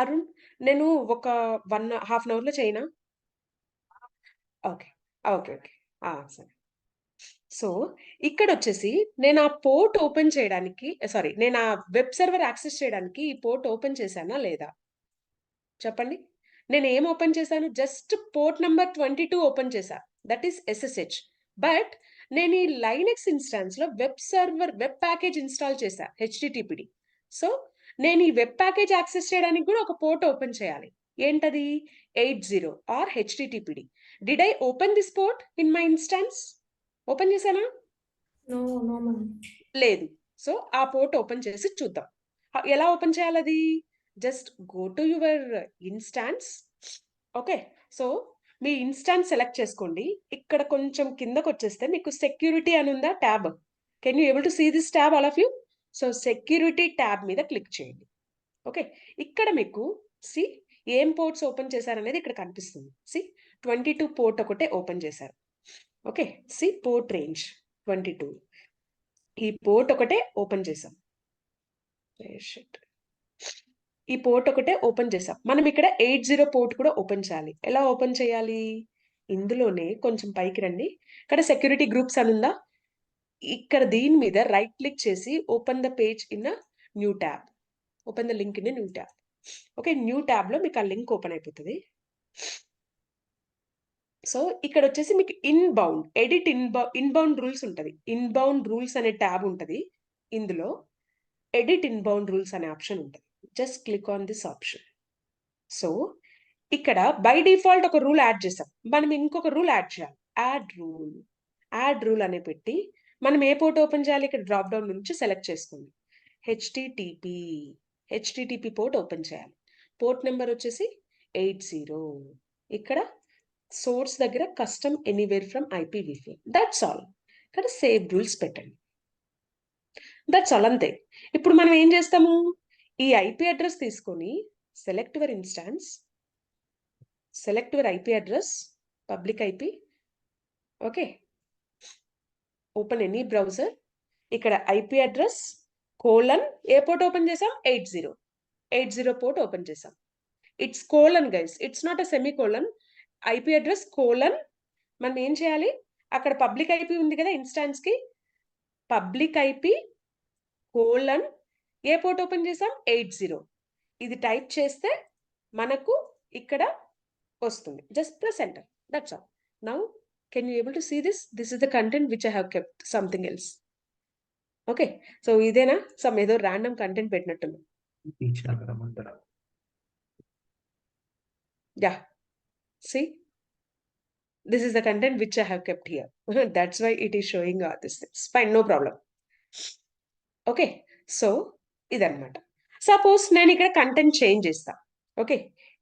Arun, నేను ఒక 1.5 అవర్లో చేయనా? ఓకే ఓకే ఓకే సరే. సో ఇక్కడ వచ్చేసి నేను ఆ పోర్ట్ ఓపెన్ చేయడానికి నేను ఆ వెబ్ సర్వర్ యాక్సెస్ చేయడానికి ఈ పోర్ట్ ఓపెన్ చేశానా లేదా చెప్పండి. నేను ఏం ఓపెన్ చేశాను? జస్ట్ పోర్ట్ నెంబర్ 22 ఓపెన్ చేశా, దట్ ఈస్ SSH. బట్ నేను ఈ లైనెక్స్ ఇన్స్టాన్స్ లో వెబ్ ప్యాకేజ్ ఇన్స్టాల్ చేశా, HTTPD. సో నేను ఈ వెబ్ ప్యాకేజ్ యాక్సెస్ చేయడానికి కూడా ఒక పోర్ట్ ఓపెన్ చేయాలి. ఏంటది? 80 or HTTPD. Did I open this port in my instance? Open చేశానా? లేదు. సో ఆ పోర్ట్ ఓపెన్ చేసి చూద్దాం. ఎలా ఓపెన్ చేయాలి అది? Just go to your instance. Okay, so మీ ఇన్స్టాన్స్ సెలెక్ట్ చేసుకోండి. ఇక్కడ కొంచెం కిందకు వచ్చేస్తే మీకు సెక్యూరిటీ అని ఉందా tab? Can you able to see this tab all of you? So security tab మీద క్లిక్ చేయండి. ఓకే, ఇక్కడ మీకు సి ఏం పోర్ట్స్ ఓపెన్ చేశారనేది ఇక్కడ కనిపిస్తుంది. సి 22 పోర్ట్ ఒకటే ఓపెన్ చేశారు. Okay, see port range 22. ఈ పోర్ట్ ఒకటే ఓపెన్ చేసాం. ఈ పోర్ట్ ఒకటే ఓపెన్ చేసాం. మనం ఇక్కడ 80 పోర్ట్ కూడా ఓపెన్ చేయాలి. ఎలా ఓపెన్ చేయాలి? ఇందులోనే కొంచెం పైకి రండి. ఇక్కడ సెక్యూరిటీ గ్రూప్స్ అని ఉందా? ఇక్కడ దీని మీద రైట్ క్లిక్ చేసి open the page in new tab. Open the link in new tab. Okay, new tab లో మీకు ఆ లింక్ ఓపెన్ అయిపోతుంది. సో ఇక్కడ వచ్చేసి మీకు ఇన్బౌండ్ ఎడిట్ ఇన్బౌండ్ రూల్స్ ఉంటుంది. ఇన్బౌండ్ రూల్స్ అనే ట్యాబ్ ఉంటుంది. ఇందులో ఎడిట్ ఇన్బౌండ్ రూల్స్ అనే ఆప్షన్ ఉంటుంది. Just click on this option. So ఇక్కడ బై డిఫాల్ట్ ఒక రూల్ యాడ్ చేసాం, మనం ఇంకొక రూల్ యాడ్ చేయాలి. యాడ్ రూల్ అనే పెట్టి మనం ఏ పోర్ట్ ఓపెన్ చేయాలి? ఇక్కడ డ్రాప్ డౌన్ నుంచి సెలెక్ట్ చేసుకోండి. హెచ్టిటిపి పోర్ట్ ఓపెన్ చేయాలి. పోర్ట్ నెంబర్ వచ్చేసి 80. ఇక్కడ సోర్స్ దగ్గర custom anywhere from IPv4. That's all. ఇక్కడ సేవ్ రూల్స్ పెట్టండి. దట్స్ ఆల్, అంతే. ఇప్పుడు మనం ఏం చేస్తాము? ఈ IP అడ్రస్ తీసుకొని select your instance, select your IP address, public IP. Okay, open any browser. ఇక్కడ IP అడ్రస్ కోలన్ ఏ పోర్ట్ ఓపెన్ చేసాం? 80 పోర్ట్ ఓపెన్ చేసాం. It's colon guys, it's not a semi colon. IP address colon. మనం ఏం చేయాలి? అక్కడ public IP ఉంది కదా ఇన్స్టాన్స్ కి, పబ్లిక్ IP కోలన్ ఏ పోర్ట్ ఓపెన్ చేసాం? 80. ఇది టైప్ చేస్తే మనకు ఇక్కడ వస్తుంది. Just press enter. That's all. Now can you able to see this? This is the content which I have kept something else. Okay, so ఇదేనా? Some ఏదో random content పెట్టినట్టుంది. Yeah, see, this is the content which I have kept here. That's why it is showing this things. Fine, no problem. Okay, so ఇదన్నమాట. Suppose నేను ఇక్కడ content change చేస్తా. Okay,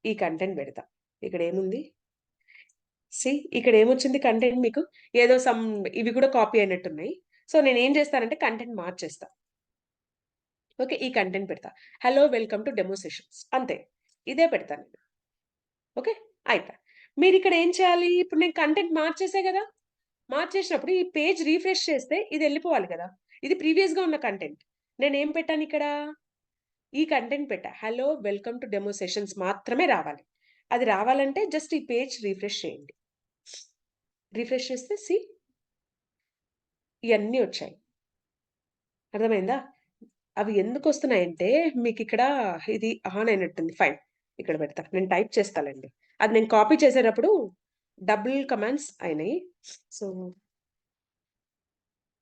ఈ content పెడతా. ఇక్కడ ఏముంది? సి ఇక్కడ ఏమొచ్చింది కంటెంట్? మీకు ఏదో సమ్ ఇవి కూడా కాపీ అయినట్టున్నాయి. సో నేను ఏం చేస్తానంటే కంటెంట్ మార్చేస్తా. ఓకే, ఈ కంటెంట్ పెడతా. Hello, welcome to demo sessions, అంతే. ఇదే పెడతాను. ఓకే, అయిపోయి. మీరు ఇక్కడ ఏం చేయాలి? ఇప్పుడు నేను కంటెంట్ మార్చేసే కదా, మార్చేసినప్పుడు ఈ పేజ్ రీఫ్రెష్ చేస్తే ఇది వెళ్ళిపోవాలి కదా. ఇది ప్రీవియస్ గా ఉన్న కంటెంట్. నేను ఏం పెట్టాను ఇక్కడ? ఈ కంటెంట్ పెట్టా. Hello, welcome to demo sessions మాత్రమే రావాలి. అది రావాలంటే జస్ట్ ఈ పేజ్ రీఫ్రెష్ చేయండి. రీఫ్రెష్ చేస్తే సి ఇవన్నీ వచ్చాయి. అర్థమైందా? అవి ఎందుకు వస్తున్నాయంటే మీకు ఇక్కడ ఇది ఆన్ అయినట్టుంది. ఫైన్, ఇక్కడ పెడతా. నేను టైప్ చేస్తానండి. అది నేను కాపీ చేసేటప్పుడు డబుల్ కమాండ్స్ అయినాయి. So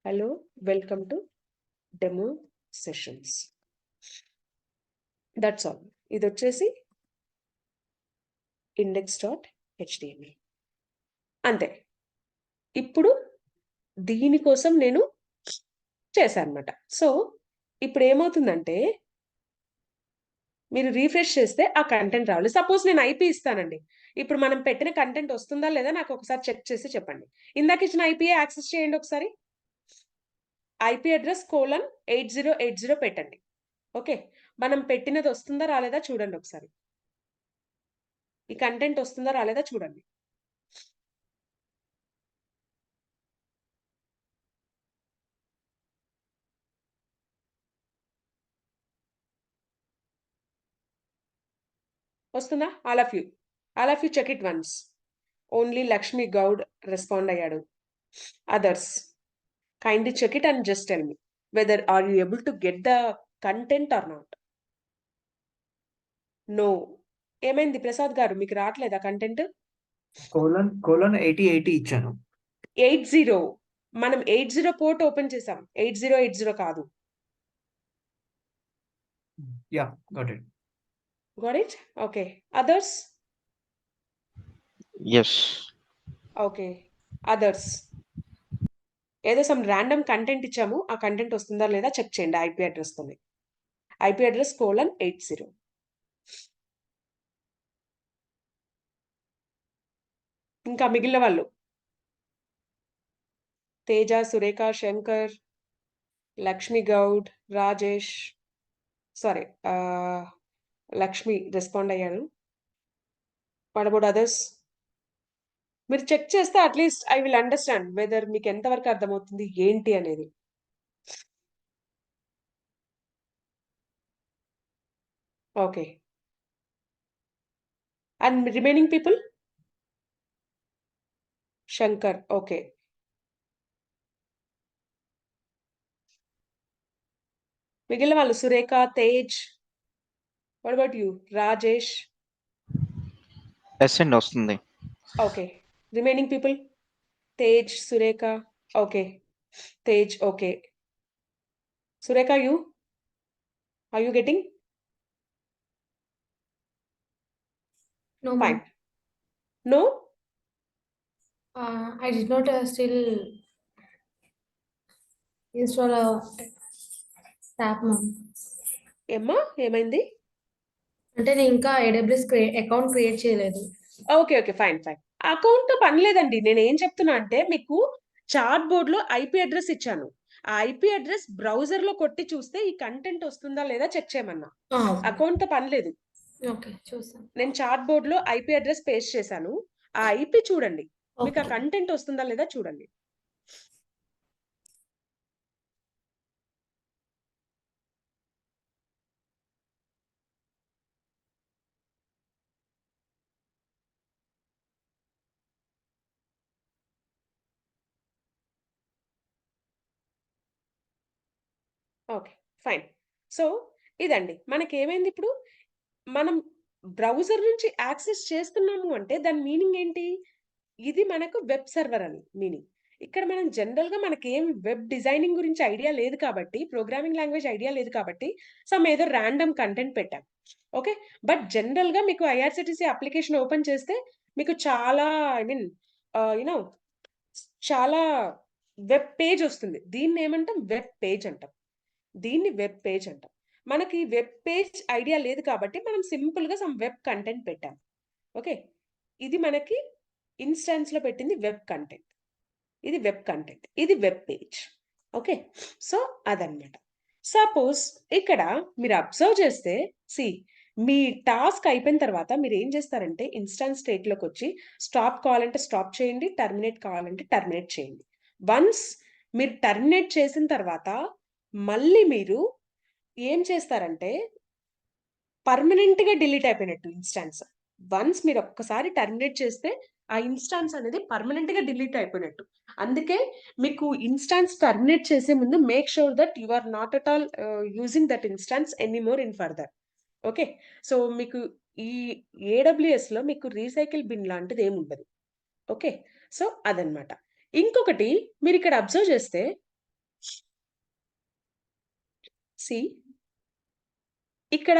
hello, welcome to demo sessions. That's all. ఇది వచ్చేసి index.html. అంతే. ఇప్పుడు దీనికోసం నేను చేశాను అనమాట. సో ఇప్పుడు ఏమవుతుందంటే మీరు రీఫ్రెష్ చేస్తే ఆ కంటెంట్ రావాలి. సపోజ్ నేను ఐపీ ఇస్తానండి. ఇప్పుడు మనం పెట్టిన కంటెంట్ వస్తుందా లేదా నాకు ఒకసారి చెక్ చేసి చెప్పండి. ఇందాక ఇచ్చిన ఐపీఏ యాక్సెస్ చేయండి ఒకసారి. ఐపీ అడ్రస్ కోలన్ 8080 పెట్టండి. ఓకే. మనం పెట్టినది వస్తుందా రాలేదా చూడండి ఒకసారి. ఈ కంటెంట్ వస్తుందా రాలేదా చూడండి. వస్తుందా? All of you check it once. Only Lakshmi Goud respond అయ్యాడు. Others kindly check it and just tell me whether are you able to get the content or not. No. ఏమైంది ప్రసాద్ గారు మీకు రావట్లేదా కంటెంట్? కోలన్ 8080 ఇచ్చాను. 80 మనం 80 పోర్ట్ ఓపెన్ చేసాం. 8080 కాదు. Yeah, got it. Got it? Okay. Others? Yes. Okay. Others. ఏదో some random content ఇచ్చాము. ఆ కంటెంట్ వస్తుందా లేదా చెక్ చేయండి ఐపీ అడ్రస్ తోని. IP address colon 80. ఇంకా మిగిలిన వాళ్ళు తేజ, సురేఖ, శంకర్, లక్ష్మి గౌడ్, రాజేష్, సారీ లక్ష్మి రెస్పాండ్ అయ్యారు. What about others? మీరు చెక్ చేస్తే at least I will understand whether మీకు ఎంతవరకు అర్థమవుతుంది ఏంటి అనేది. Okay. And remaining people? Shankar. Okay. మిగిలిన వాళ్ళు Surekha, Tej, what about you? Rajesh. Yes అండి వస్తుంది. Okay. Remaining people? Tej, Surekha. Okay. Tej. Okay. Surekha, you? Are you getting? No, Fine. ma'am. No? I did not still install a tab, ma'am. ఏమ్మా ఏమైంది? అంటే నేను ఇంకా AWS అకౌంట్ క్రియేట్ చేయలేదు. ఓకే. ఫైన్. అకౌంట్ పని లేదండి. నేను ఏం చెప్తున్నా అంటే మీకు చార్ట్ బోర్డ్ లో ఐపీ అడ్రస్ ఇచ్చాను. ఆ ఐపీ అడ్రస్ బ్రౌజర్ లో కొట్టి చూస్తే ఈ కంటెంట్ వస్తుందా లేదా చెక్ చేయమన్నా. అకౌంట్ తో పని లేదు. ఓకే, చూస్తాను. నేను చార్ట్ బోర్డ్ లో ఐపీ అడ్రస్ పేస్ట్ చేశాను. ఆ ఐపీ చూడండి. మీకు ఆ కంటెంట్ వస్తుందా లేదా చూడండి. ఓకే. ఫైన్. సో ఇదండి మనకేమైంది ఇప్పుడు మనం బ్రౌజర్ నుంచి యాక్సెస్ చేస్తున్నాము అంటే దాని మీనింగ్ ఏంటి? ఇది మనకు వెబ్ సర్వర్ అని మీనింగ్. ఇక్కడ మనం జనరల్ గా మనకేం వెబ్ డిజైనింగ్ గురించి ఐడియా లేదు కాబట్టి, ప్రోగ్రామింగ్ లాంగ్వేజ్ ఐడియా లేదు కాబట్టి ఏదో ర్యాండమ్ కంటెంట్ పెట్టాం. ఓకే. బట్ జనరల్ గా మీకు ఐఆర్సిటిసి అప్లికేషన్ ఓపెన్ చేస్తే మీకు చాలా యునో చాలా వెబ్ పేజ్ వస్తుంది. దీన్ని ఏమంటాం? వెబ్ పేజ్ అంటాం. దీన్ని వెబ్ పేజ్ అంటాం. మనకి వెబ్ పేజ్ ఐడియా లేదు కాబట్టి మనం సింపుల్ గా సమ్ వెబ్ కంటెంట్ పెట్టాం. ఓకే. ఇది మనకి ఇన్స్టాన్స్ లో పెట్టింది వెబ్ కంటెంట్. ఇది వెబ్ కంటెంట్. ఇది వెబ్ పేజ్. ఓకే. సో అదనమాట. సపోజ్ ఇక్కడ మీరు అబ్జర్వ్ చేస్తే మీ టాస్క్ అయిపోయిన తర్వాత మీరు ఏం చేస్తారంటే ఇన్స్టాన్స్ స్టేట్ లోకి వచ్చి స్టాప్ కావాలంటే స్టాప్ చేయండి, టర్మినేట్ కావాలంటే టర్మినేట్ చేయండి. వన్స్ మీరు టర్మినేట్ చేసిన తర్వాత మళ్ళీ మీరు ఏం చేస్తారంటే పర్మనెంట్ గా డిలీట్ అయిపోయినట్టు ఇన్స్టాన్స్. వన్స్ మీరు ఒక్కసారి టర్మినేట్ చేస్తే ఆ ఇన్స్టాన్స్ అనేది పర్మనెంట్ గా డిలీట్ అయిపోయినట్టు. అందుకే మీకు ఇన్స్టాన్స్ టర్మినేట్ చేసే ముందు make sure that you are not at all using that instance anymore in further. Okay. So మీకు ఈ ఏడబ్ల్యూఎస్ లో మీకు రీసైకిల్ బిన్ లాంటిది ఏమి ఉండదు. ఓకే. సో అదనమాట. ఇంకొకటి మీరు ఇక్కడ అబ్జర్వ్ చేస్తే ఇక్కడ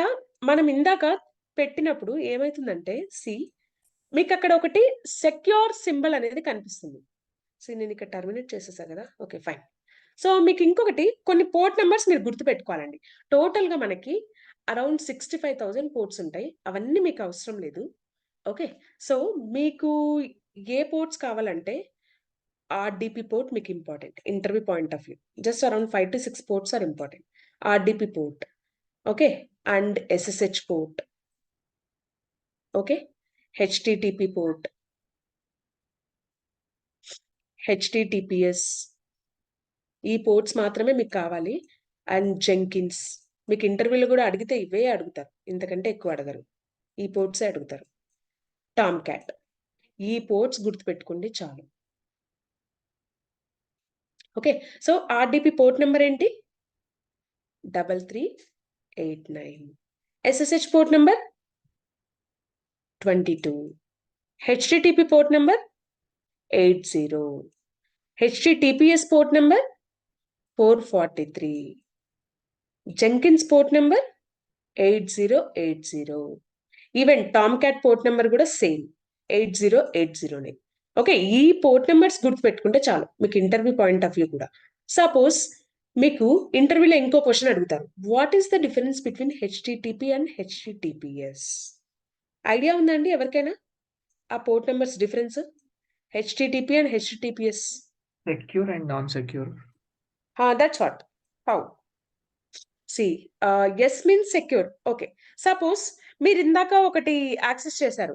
మనం ఇందాక పెట్టినప్పుడు ఏమైతుందంటే మీకు అక్కడ ఒకటి సెక్యూర్ సింబల్ అనేది కనిపిస్తుంది. నేను ఇక్కడ టర్మినేట్ చేసేసా కదా, ఓకే ఫైన్. సో మీకు ఇంకొకటి కొన్ని పోర్ట్ నెంబర్స్ మీరు గుర్తుపెట్టుకోవాలండి. టోటల్గా మనకి అరౌండ్ 65,000 పోర్ట్స్ ఉంటాయి. అవన్నీ మీకు అవసరం లేదు. ఓకే, సో మీకు ఏ పోర్ట్స్ కావాలంటే RDP పోర్ట్ మీకు important interview point of view. Just around 5 to 6 ports are important. RDP port, okay, and SSH port, okay, HTTP port, HTTPS, ఈ పోర్ట్స్ మాత్రమే మీకు కావాలి. అండ్ జెంకిన్స్, మీకు ఇంటర్వ్యూలో కూడా అడిగితే ఇవే అడుగుతారు, ఇంతకంటే ఎక్కువ అడగరు. ఈ పోర్ట్సే అడుగుతారు. టామ్ క్యాట్, ఈ పోర్ట్స్ గుర్తుపెట్టుకోండి చాలు. Okay, so RDP port number ఏంటి? 3389. SSH port number 22. HTTP port number 80. HTTPS port number 443. Jenkins port number 8080. Even Tom cat port number కూడా సేమ్ 8080నే. ఓకే, ఈ పోర్ట్ నెంబర్స్ గుర్తుపెట్టుకుంటే చాలు మీకు ఇంటర్వ్యూ పాయింట్ ఆఫ్ వ్యూ కూడా. Suppose మీకు ఇంటర్వ్యూలో ఇంకో క్వశ్చన్ అడుగుతారు, what is the difference between HTTP and HTTPS? Idea ఉందండి ఎవరికైనా ఆ port numbers difference? HTTP and HTTPS. Secure and non-secure. That's what. How? See, yes means secure. Okay. Suppose మీరు ఇందాక ఒకటి యాక్సెస్ చేశారు,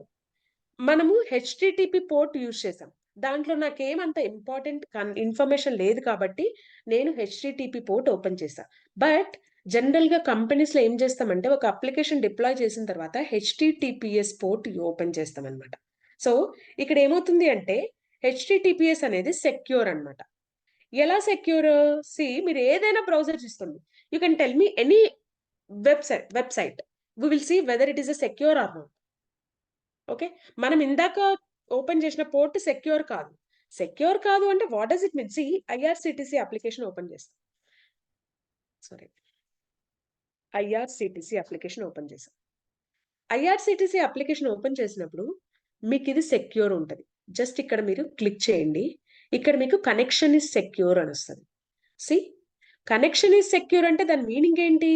మనము HTTP పోర్ట్ యూజ్ చేసాం. దాంట్లో నాకేమంత ఇంపార్టెంట్ ఇన్ఫర్మేషన్ లేదు కాబట్టి నేను HTTP పోర్ట్ ఓపెన్ చేశా. బట్ జనరల్గా కంపెనీస్లో ఏం చేస్తామంటే ఒక అప్లికేషన్ డిప్లాయ్ చేసిన తర్వాత HTTPS పోర్ట్ ఓపెన్ చేస్తాం అనమాట. సో ఇక్కడ ఏమవుతుంది అంటే HTTPS అనేది సెక్యూర్ అనమాట. ఎలా సెక్యూర్? మీరు ఏదైనా బ్రౌజర్ చూస్తుంది, you can tell me any website, we will see whether it is a secure or not. Okay, మనం ఇందాక ఓపెన్ చేసిన పోర్ట్ సెక్యూర్ కాదు. సెక్యూర్ కాదు అంటే what does it mean? IRCTC application open చేస్తాం. IRCTC అప్లికేషన్ ఓపెన్ చేసాం. IRCTC application open చేసినప్పుడు మీకు ఇది సెక్యూర్ ఉంటుంది. జస్ట్ ఇక్కడ మీరు క్లిక్ చేయండి, ఇక్కడ మీకు కనెక్షన్ ఇస్ సెక్యూర్ అని వస్తుంది. కనెక్షన్ ఇస్ సెక్యూర్ అంటే దాని మీనింగ్ ఏంటి?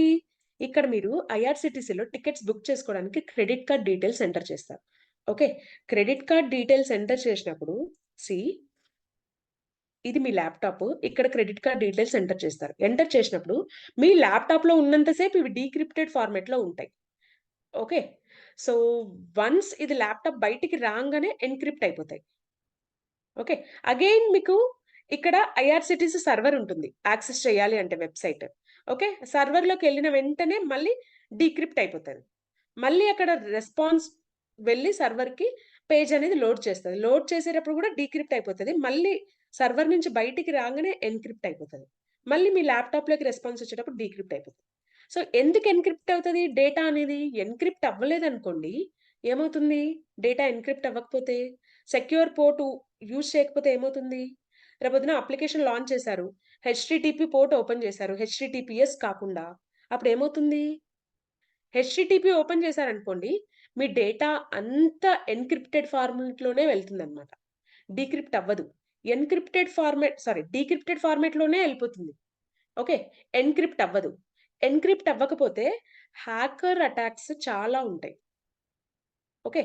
ఇక్కడ మీరు IRCTCలో టికెట్స్ బుక్ చేసుకోవడానికి క్రెడిట్ కార్డ్ డీటెయిల్స్ ఎంటర్ చేస్తారు. Okay, credit card details enter చేసినప్పుడు ఇది మీ ల్యాప్టాప్, ఇక్కడ క్రెడిట్ కార్డ్ డీటెయిల్స్ ఎంటర్ చేస్తారు. ఎంటర్ చేసినప్పుడు మీ ల్యాప్టాప్లో ఉన్నంతసేపు ఇవి డీక్రిప్టెడ్ ఫార్మాట్లో ఉంటాయి. ఓకే, సో వన్స్ ఇది ల్యాప్టాప్ బయటికి రాగానే ఎన్క్రిప్ట్ అయిపోతాయి. ఓకే, అగైన్ మీకు ఇక్కడ IRCTC సర్వర్ ఉంటుంది యాక్సెస్ చేయాలి అంటే వెబ్సైట్. ఓకే, సర్వర్లోకి వెళ్ళిన వెంటనే మళ్ళీ డీక్రిప్ట్ అయిపోతుంది. మళ్ళీ అక్కడ రెస్పాన్స్ వెళ్ళి సర్వర్కి పేజ్ అనేది లోడ్ చేస్తుంది. లోడ్ చేసేటప్పుడు కూడా డీక్రిప్ట్ అయిపోతుంది. మళ్ళీ సర్వర్ నుంచి బయటికి రాగానే ఎన్క్రిప్ట్ అయిపోతుంది. మళ్ళీ మీ ల్యాప్టాప్లోకి రెస్పాన్స్ వచ్చేటప్పుడు డీక్రిప్ట్ అయిపోతుంది. సో ఎందుకు ఎన్క్రిప్ట్ అవుతుంది? డేటా అనేది ఎన్క్రిప్ట్ అవ్వలేదు అనుకోండి, ఏమవుతుంది? డేటా ఎన్క్రిప్ట్ అవ్వకపోతే, సెక్యూర్ పోర్ట్ యూజ్ చేయకపోతే ఏమవుతుంది? రేపొద్దున అప్లికేషన్ లాంచ్ చేశారు, HTTP పోర్ట్ ఓపెన్ చేశారు, HTTPS కాకుండా, అప్పుడు ఏమవుతుంది? HTTP ఓపెన్ చేశారనుకోండి, మీ డేటా అంతా ఎన్క్రిప్టెడ్ ఫార్మాట్లోనే వెళ్తుంది అనమాట. డీక్రిప్ట్ అవ్వదు. డీక్రిప్టెడ్ ఫార్మాట్లోనే వెళ్ళిపోతుంది. ఓకే, ఎన్క్రిప్ట్ అవ్వదు. ఎన్క్రిప్ట్ అవ్వకపోతే హ్యాకర్ అటాక్స్ చాలా ఉంటాయి. ఓకే,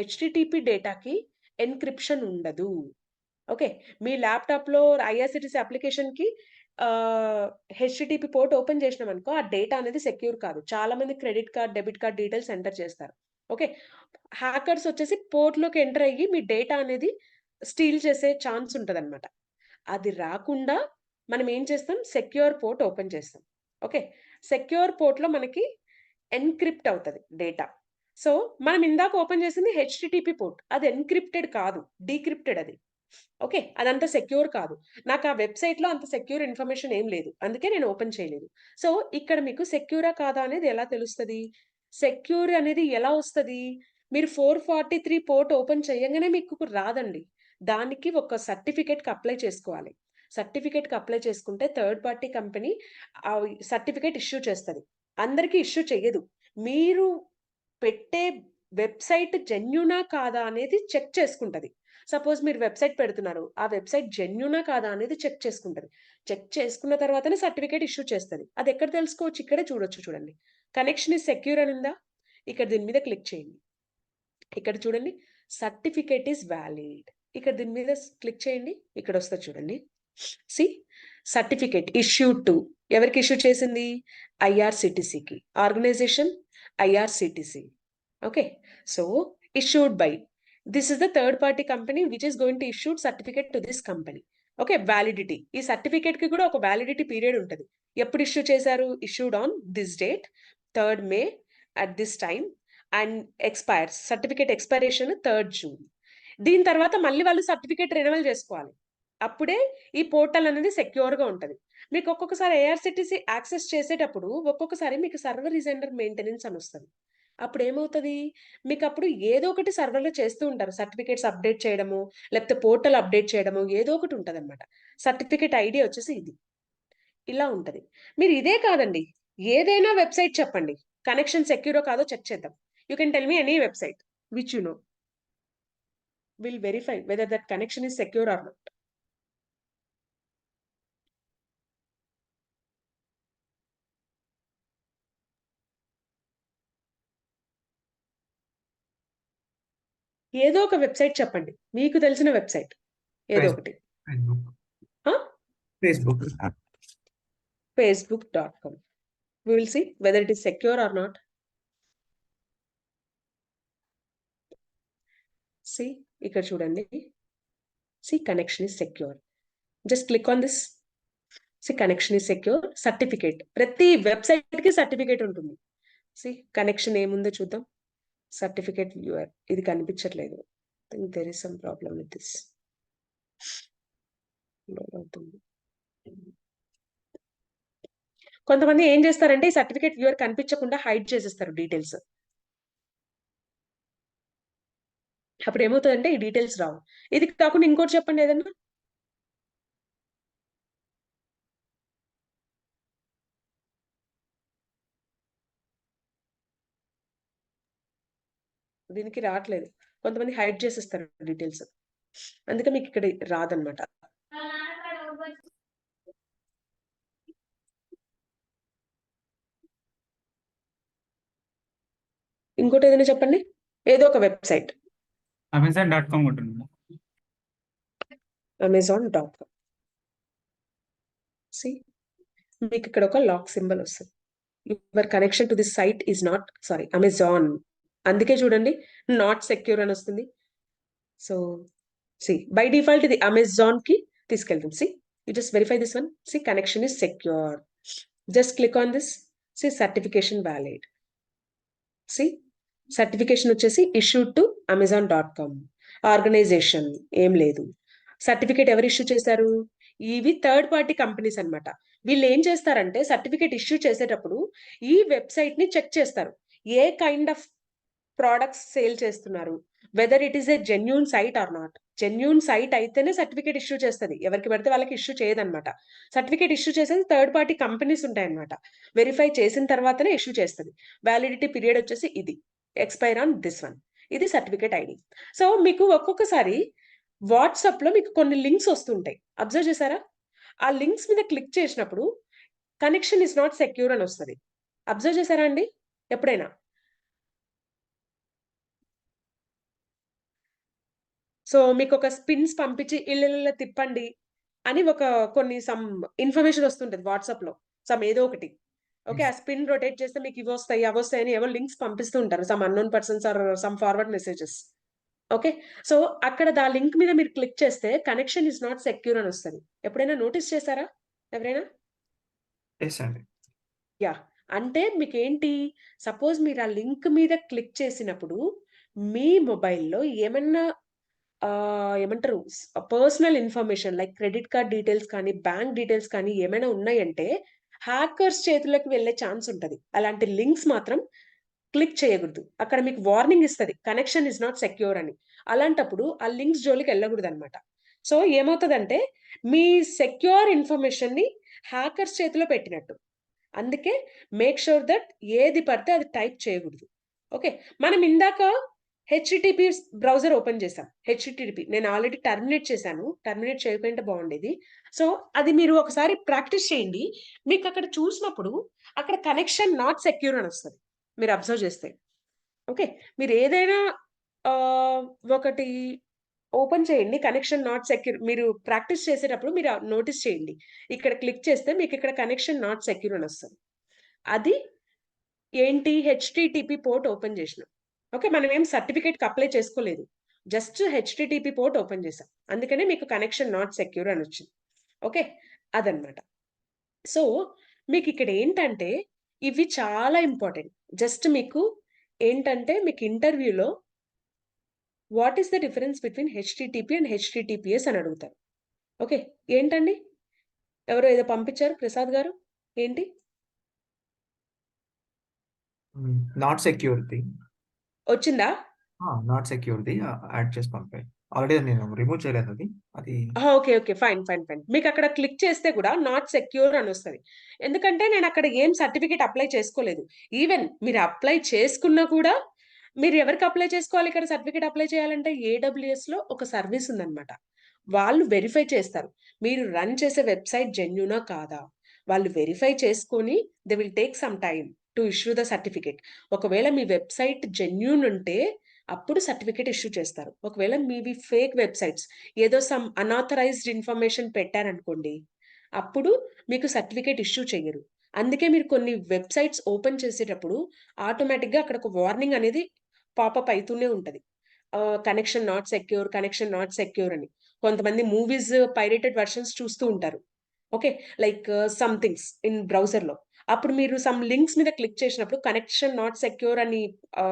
HTTP డేటాకి ఎన్క్రిప్షన్ ఉండదు. ఓకే, మీ ల్యాప్టాప్లో IRCTC అప్లికేషన్కి HTTP పోర్ట్ ఓపెన్ చేసినాం అనుకో, ఆ డేటా అనేది సెక్యూర్ కాదు. చాలా మంది credit card, debit card details enter చేస్తారు. ఓకే, హ్యాకర్స్ వచ్చేసి పోర్ట్లోకి ఎంటర్ అయ్యి మీ డేటా అనేది స్టీల్ చేసే ఛాన్స్ ఉంటుంది అనమాట. అది రాకుండా మనం ఏం చేస్తాం? సెక్యూర్ పోర్ట్ ఓపెన్ చేస్తాం. ఓకే, సెక్యూర్ పోర్ట్లో మనకి ఎన్క్రిప్ట్ అవుతుంది డేటా. సో మనం ఇందాక ఓపెన్ చేసింది HTTP పోర్ట్, అది ఎన్క్రిప్టెడ్ కాదు, డీక్రిప్టెడ్ అది. ఓకే, అదంత సెక్యూర్ కాదు. నాకు ఆ వెబ్సైట్లో అంత సెక్యూర్ ఇన్ఫర్మేషన్ ఏం లేదు, అందుకే నేను ఓపెన్ చేయలేదు. సో ఇక్కడ మీకు సెక్యూరా కాదా అనేది ఎలా తెలుస్తుంది? సెక్యూర్ అనేది ఎలా వస్తుంది? మీరు 443 పోర్ట్ ఓపెన్ చేయగానే మీకు రాదండి. దానికి ఒక సర్టిఫికేట్కి అప్లై చేసుకోవాలి. సర్టిఫికేట్కి అప్లై చేసుకుంటే థర్డ్ పార్టీ కంపెనీ ఆ సర్టిఫికేట్ ఇష్యూ చేస్తుంది. అందరికీ ఇష్యూ చెయ్యదు. మీరు పెట్టే వెబ్సైట్ జెన్యునా కాదా అనేది చెక్ చేసుకుంటది. సపోజ్ మీరు వెబ్సైట్ పెడుతున్నారు, ఆ వెబ్సైట్ జెన్యునా కాదా అనేది చెక్ చేసుకుంటది. చెక్ చేసుకున్న తర్వాతనే సర్టిఫికేట్ ఇష్యూ చేస్తది. అది ఎక్కడ తెలుసుకోవచ్చు? ఇక్కడే చూడొచ్చు చూడండి. కనెక్షన్ ఇస్ సెక్యూర్ అని ఉందా? ఇక్కడ దీని మీద క్లిక్ చేయండి. ఇక్కడ చూడండి సర్టిఫికేట్ ఈస్ వ్యాలిడ్. ఇక్కడ దీని మీద క్లిక్ చేయండి. ఇక్కడ వస్తుంది చూడండి. సి సర్టిఫికేట్ ఇష్యూడ్ టు ఎవరికి ఇష్యూ చేసింది? ఐఆర్సిటిసికి. Organization IRCTC. Okay, so issued by, this is the third party company which is going to issue certificate to this company. Okay, validity. ఈ సర్టిఫికేట్ కి కూడా ఒక వ్యాలిడిటీ పీరియడ్ ఉంటుంది. ఎప్పుడు issue చేశారు? Issued on this date 3rd May at this time and expires. Certificate expiration 3rd June. దీని తర్వాత మళ్ళీ వాళ్ళు సర్టిఫికేట్ రెన్యువల్ చేసుకోవాలి. అప్పుడే ఈ పోర్టల్ అనేది సెక్యూర్ గా ఉంటుంది. మీకు ఒక్కొక్కసారి ఏఆర్సిటిసి యాక్సెస్ చేసేటప్పుడు ఒక్కొక్కసారి మీకు సర్వర్ ఈజ్ అండర్ మెయింటెనెన్స్ అని వస్తుంది. అప్పుడు ఏమవుతుంది? మీకు అప్పుడు ఏదో ఒకటి సర్వర్లో చేస్తూ ఉంటారు. సర్టిఫికేట్స్ అప్డేట్ చేయడము, లేకపోతే పోర్టల్ అప్డేట్ చేయడము, ఏదో ఒకటి ఉంటుంది అనమాట. సర్టిఫికేట్ ఐడి వచ్చేసి ఇది ఇలా ఉంటది. మీరు ఇదే కాదండి, ఏదైనా వెబ్సైట్ చెప్పండి, కనెక్షన్ సెక్యూరో కాదో చెక్ చేద్దాం. You can tell me any website which you know. Will verify whether that connection is secure or not. ఏదో ఒక వెబ్సైట్ చెప్పండి, మీకు తెలిసిన వెబ్సైట్ ఏదో ఒకటి. Facebook. Facebook.com. We will see whether it is secure or not. See, ఇక్కడ చూడండి. See, connection is secure. Just click on this. See, connection is secure. Certificate. ప్రతి వెబ్సైట్ కి సర్టిఫికేట్ ఉంటుంది. See, కనెక్షన్ ఏముందో చూద్దాం. Certificate viewer. ఇది కనిపించట్లేదు. I think there is some problem with this. కొంతమంది ఏం చేస్తారంటే ఈ సర్టిఫికేట్ వ్యూవర్ కనిపించకుండా హైడ్ చేసేస్తారు డీటెయిల్స్. అప్పుడు ఏమవుతుందంటే ఈ డీటెయిల్స్ రావు. ఇది కాకుండా ఇంకోటి చెప్పండి ఏదన్నా. దీనికి రావట్లేదు. కొంతమంది హైడ్ చేసేస్తారు డీటెయిల్స్, అందుకే మీకు ఇక్కడ రాదనమాట. ఇంకోటి ఏదైనా చెప్పండి, ఏదో ఒక వెబ్సైట్. Amazon.com ఉంటుంది. Amazon.com. See, మీకు ఇక్కడ ఒక లాక్ సింబల్ వస్తుంది. Your connection to this site is not, sorry, Amazon. అందుకే చూడండి నాట్ సెక్యూర్ అని వస్తుంది. సో సి బై డిఫాల్ట్ ఇది అమెజాన్ కి తీసుకెళ్తుంది. See you just verify this one. See connection is secure. Just click on this. See certification valid. See certification వచ్చేసి issued to Amazon.com. Organization ఏం లేదు. సర్టిఫికేట్ ఎవరు issue చేశారు? ఇవి థర్డ్ పార్టీ కంపెనీస్ అన్నమాట. వీళ్ళు ఏం చేస్తారంటే సర్టిఫికేట్ ఇష్యూ చేసేటప్పుడు ఈ వెబ్సైట్ ని చెక్ చేస్తారు. ఏ కైండ్ ఆఫ్ ప్రోడక్ట్స్ సేల్ చేస్తున్నారు, whether it is a genuine site or not. Genuine site అయితేనే సర్టిఫికేట్ ఇష్యూ చేస్తుంది. ఎవరికి పడితే వాళ్ళకి ఇష్యూ చేయదన్నమాట. సర్టిఫికేట్ ఇష్యూ చేసేది థర్డ్ పార్టీ కంపెనీస్ ఉంటాయన్నమాట. వెరిఫై చేసిన తర్వాతనే ఇష్యూ చేస్తుంది. వ్యాలిడిటీ పీరియడ్ వచ్చేసి ఇది, ఎక్స్పైర్ ఆన్ దిస్ వన్. ఇది సర్టిఫికేట్ ఐడి. సో మీకు ఒక్కొక్కసారి వాట్సాప్ లో మీకు కొన్ని లింక్స్ వస్తుంటాయి, అబ్జర్వ్ చేశారా? ఆ లింక్స్ మీద క్లిక్ చేసినప్పుడు కనెక్షన్ ఇస్ నాట్ సెక్యూర్ అని వస్తుంది. అబ్జర్వ్ చేశారా అండి ఎప్పుడైనా? సో మీకు ఒక స్పిన్స్ పంపించి ఇళ్ళ తిప్పండి అని ఒక కొన్ని సమ్ ఇన్ఫర్మేషన్ వస్తుంటది వాట్సాప్ లో, సమ్ ఏదో ఒకటి. ఓకే, ఆ స్పిన్ రొటేట్ చేస్తే మీకు ఇవి వస్తాయి అవి వస్తాయి అని ఏవో లింక్స్ పంపిస్తూ ఉంటారు, some unknown persons or some forward messages. Okay, so అక్కడ దా లింక్ మీద మీరు క్లిక్ చేస్తే కనెక్షన్ ఇస్ నాట్ సెక్యూర్ అని వస్తుంది. ఎప్పుడైనా నోటీస్ చేశారా ఎవరైనా? ఎస్ అండి. యా, అంటే మీకు ఏంటి, సపోజ్ మీరు ఆ లింక్ మీద క్లిక్ చేసినప్పుడు మీ మొబైల్లో ఏమన్నా ఏమంటారు personal information like credit card details కానీ బ్యాంక్ డీటెయిల్స్ కానీ ఏమైనా ఉన్నాయంటే హ్యాకర్స్ చేతులకు వెళ్ళే ఛాన్స్ ఉంటుంది. అలాంటి లింక్స్ మాత్రం క్లిక్ చేయకూడదు. అక్కడ మీకు వార్నింగ్ ఇస్తుంది కనెక్షన్ ఇస్ నాట్ సెక్యూర్ అని. అలాంటప్పుడు ఆ లింక్స్ జోలికి వెళ్ళకూడదు అనమాట. సో ఏమవుతుందంటే మీ సెక్యూర్ ఇన్ఫర్మేషన్ ని హ్యాకర్స్ చేతిలో పెట్టినట్టు. అందుకే మేక్ షూర్ దట్ ఏది పడితే అది టైప్ చేయకూడదు. ఓకే. మనం ఇందాక హెచ్‌టిటిపి బ్రౌజర్ ఓపెన్ చేసాం. హెచ్‌టిటిపి నేను ఆల్రెడీ టర్మినేట్ చేశాను. టర్మినేట్ చేయకపోయింటే బాగుండేది. సో, అది మీరు ఒకసారి ప్రాక్టీస్ చేయండి. మీకు అక్కడ చూసినప్పుడు అక్కడ కనెక్షన్ నాట్ సెక్యూర్ అని వస్తది. మీరు అబ్జర్వ్ చేస్తే. ఓకే. మీరు ఏదైనా ఒకటి ఓపెన్ చేయండి. కనెక్షన్ నాట్ సెక్యూర్ మీరు ప్రాక్టీస్ చేసేటప్పుడు మీరు నోటీస్ చేయండి. ఇక్కడ క్లిక్ చేస్తే మీకు ఇక్కడ కనెక్షన్ నాట్ సెక్యూర్ అని వస్తది. అది ఏంటి హెచ్‌టిటిపి పోర్ట్ ఓపెన్ చేసినాం. ఓకే. మనం ఏం సర్టిఫికేట్‌కి అప్లై చేసుకోలేదు. జస్ట్ హెచ్‌టిటిపి పోర్ట్ ఓపెన్ చేసాం. అందుకనే మీకు కనెక్షన్ నాట్ సెక్యూర్ అని వచ్చింది. ఓకే. అదన్నమాట. సో, మీకు ఇక్కడ ఏంటంటే ఇవి చాలా ఇంపార్టెంట్. జస్ట్ మీకు ఏంటంటే మీకు ఇంటర్వ్యూలో what is the difference between HTTP and HTTPS అని అడుగుతారు. ఓకే. ఏంటండి? ఎవరో ఏదో పంపించారు ప్రసాద్ గారు. ఏంటి? నాట్ సెక్యూర్‌ది. వచ్చిందా? నాట్ సెక్యూర్‌ది యాడ్ చేసి పంపాయి. ఆల్రెడీ నేను రిమూవ్ చేయలేదు అది. అది okay. Okay. Fine. Fine. Fine. మీకక్కడ క్లిక్ చేస్తే కూడా నాట్ సెక్యూర్ అనొస్తది. ఎందుకంటే నేనక్కడ ఏం సర్టిఫికేట్ అప్లై చేసుకోలేదు. ఈవెన్ మీరు అప్లై చేసుకున్నా కూడా మీరు ఎవరికి అప్లై చేసుకోవాలి ఇక్కడ సర్టిఫికేట్ అప్లై చేయాలంటే ఏడబ్ల్యూఎస్‌లో ఒక సర్వీస్ ఉందన్నమాట. వాళ్ళు వెరిఫై చేస్తారు. మీరు రన్ చేసే వెబ్‌సైట్ జెన్యూనా కాదా? వాళ్ళు వెరిఫై చేసుకొని they will take some time to issue the certificate. ఒకవేళ మీ వెబ్‌సైట్ జెన్యూన్ ఉంటే అప్పుడు సర్టిఫికేట్ ఇష్యూ చేస్తారు. ఒకవేళ మీవి ఫేక్ వెబ్‌సైట్స్ ఏదో సమ్ అనాథరైజ్డ్ ఇన్ఫర్మేషన్ పెట్టారనుకోండి. అప్పుడు మీకు సర్టిఫికేట్ ఇష్యూ చెయ్యరు. అందుకే మీరు కొన్ని వెబ్‌సైట్స్ ఓపెన్ చేసేటప్పుడు ఆటోమేటిక్‌గా అక్కడ ఒక వార్నింగ్ అనేది పాపప్ అయితూనే ఉంటది. Connection not secure, connection not secure అని. కొంతమంది మూవీస్ పైరేటెడ్ వెర్షన్స్ చూస్తూ ఉంటారు. Okay. Like some things in బ్రౌజర్‌లో. అప్పుడు మీరు సమ్ లింక్స్ మీద క్లిక్ చేసినప్పుడు కనెక్షన్ నాట్ సెక్యూర్ అని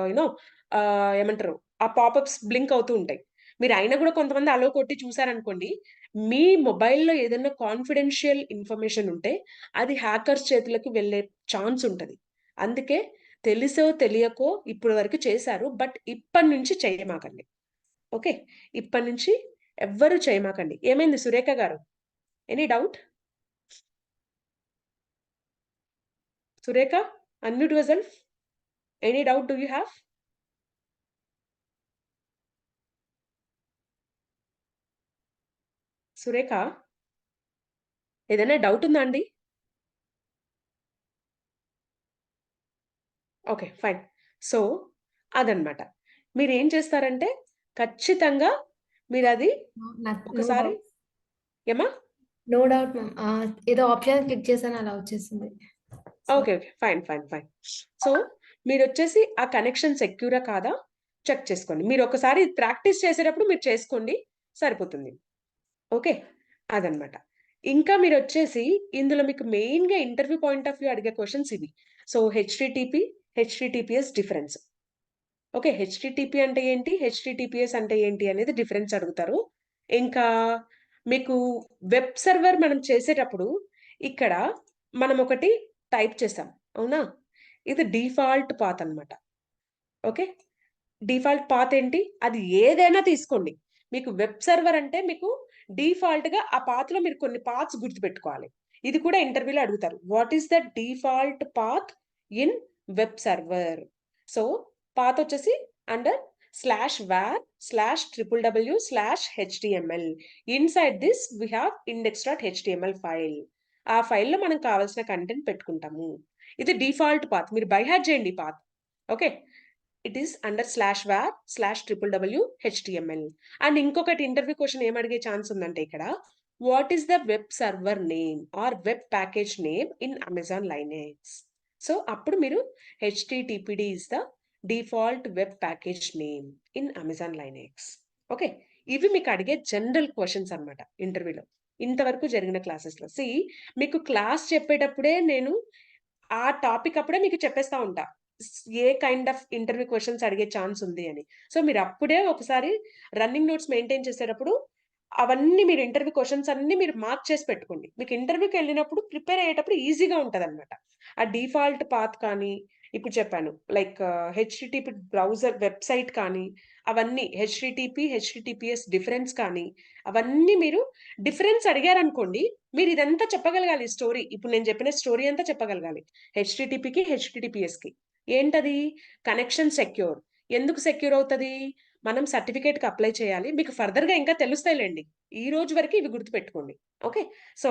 యూ నో ఏమంటారు? ఆ పాపప్స్ బ్లింక్ అవుతూ ఉంటాయి. మీరు అయినా కూడా కొంతమంది అలో కొట్టి చూసారనుకోండి, మీ మొబైల్‌లో ఏదైనా కాన్ఫిడెన్షియల్ ఇన్ఫర్మేషన్ ఉంటే అది హ్యాకర్స్ చేతులకు వెళ్ళే ఛాన్స్ ఉంటది. అందుకే తెలిసో తెలియకో ఇప్పటి వరకు చేశారు. బట్ ఇప్పటి నుంచి చేయమాకండి. ఓకే. ఇప్పటి నుంచి ఎవ్వరు చేయమాకండి. ఏమైంది సురేఖ గారు? Any doubt? Surekha, unmute yourself. Any doubt do you have? Surekha, ఏదైనా డౌట్ ఉందా అండి? ఓకే. ఫైన్. సో, అదనమాట. మీరేం చేస్తారంటే ఖచ్చితంగా మీరది నో ఒకసారి డౌట్. ఏమ్మా? No doubt ma'am. ఏదో ఆప్షన్ క్లిక్ చేశాను అలా వచ్చేసింది. So, okay. Okay. Fine. Fine. Fine. So, మీరొచ్చేసి ఆ కనెక్షన్ సెక్యూరా కాదా చెక్ చేసుకోండి. మీరొకసారి ప్రాక్టీస్ చేసేటప్పుడు మీరు చేసుకోండి. సరిపోతుంది. ఓకే. అదనమాట. ఇంకా మీరొచ్చేసి ఇందులో మీకు మెయిన్‌గా ఇంటర్వ్యూ పాయింట్ ఆఫ్ వ్యూ అడిగే క్వెషన్స్ ఇవి. So, HTTP, HTTPS difference. Okay. HTTP అంటే ఏంటి? హెచ్‌టిటిపిఎస్ అంటే ఏంటి? అనేది డిఫరెన్స్ అడుగుతారు. ఇంకా మీకు వెబ్ సర్వర్ మనం చేసేటప్పుడు ఇక్కడ మనం ఒకటి టైప్ చేసాం. అవునా? ఇది డిఫాల్ట్ పాత్ అన్నమాట. ఓకే. డిఫాల్ట్ పాత్ ఏంటి? అది ఏదైనా తీసుకోండి. మీకు వెబ్ సర్వర్ అంటే మీకు డిఫాల్ట్‌గా ఆ పాత్‌లో మీరు కొన్ని పాత్స్ గుర్తుపెట్టుకోవాలి. ఇది కూడా ఇంటర్వ్యూలో అడుగుతారు. What is the default path in web server? So, path వచ్చేసి under /var/www/html. Inside this we have index.html file. ఆ ఫైల్‌లో మనం కావాల్సిన కంటెంట్ పెట్టుకుంటాము. ఇది డిఫాల్ట్ పాత్. మీరు బై హార్ట్ చేయండి ఈ path. Okay. It is under /var/www/html. And ఇంకొకటి ఇంటర్వ్యూ క్వెషన్ ఏం అడిగే ఛాన్స్ ఉందంటే ఇక్కడ what is the web server name or web package name in Amazon Linux? So, అప్పుడు మీరు HTTPD is the default web package name in Amazon Linux. Okay. ఇవి మీకు అడిగే జనరల్ క్వెషన్స్ అన్నమాట ఇంటర్వ్యూలో. ఇంతవరకు జరిగిన క్లాసెస్‌లో. మీకు క్లాస్ చెప్పేటప్పుడే నేను ఆ టాపిక్ అప్పుడే మీకు చెప్పేస్తా ఉంటా. ఏ కైండ్ ఆఫ్ ఇంటర్వ్యూ క్వెషన్స్ అడిగే ఛాన్స్ ఉంది అని. సో, మీరు అప్పుడే ఒకసారి రన్నింగ్ నోట్స్ మెయింటైన్ చేసేటప్పుడు అవన్నీ మీరు ఇంటర్వ్యూ క్వెషన్స్ అన్నీ మీరు మార్క్ చేసి పెట్టుకోండి. మీకు ఇంటర్వ్యూకెళ్ళినప్పుడు ప్రిపేర్ అయ్యేటప్పుడు ఈజీగా ఉంటదన్నమాట. ఆ డిఫాల్ట్ పాత్ కానీ, ఇప్పుడు చెప్పాను లైక్ హెచ్‌టిటిపి బ్రౌజర్ వెబ్‌సైట్ కానీ, అవన్నీ హెచ్టిటిపిఎస్ డిఫరెన్స్ కానీ అవన్నీ మీరు డిఫరెన్స్ అడిగారనుకోండి, మీరు ఇదంతా చెప్పగలగాలి స్టోరీ. ఇప్పుడు నేను చెప్పిన స్టోరీ అంతా చెప్పగలగాలి. హెచ్టిటిపికి హెచ్టిటిపిఎస్కి ఏంటది? Connection secure. ఎందుకు సెక్యూర్ అవుతుంది? మనం సర్టిఫికేట్కి అప్లై చేయాలి. మీకు ఫర్దర్గా ఇంకా తెలుస్తాయిలేండి. ఈ రోజు వరకు ఇవి గుర్తుపెట్టుకోండి. ఓకే, సో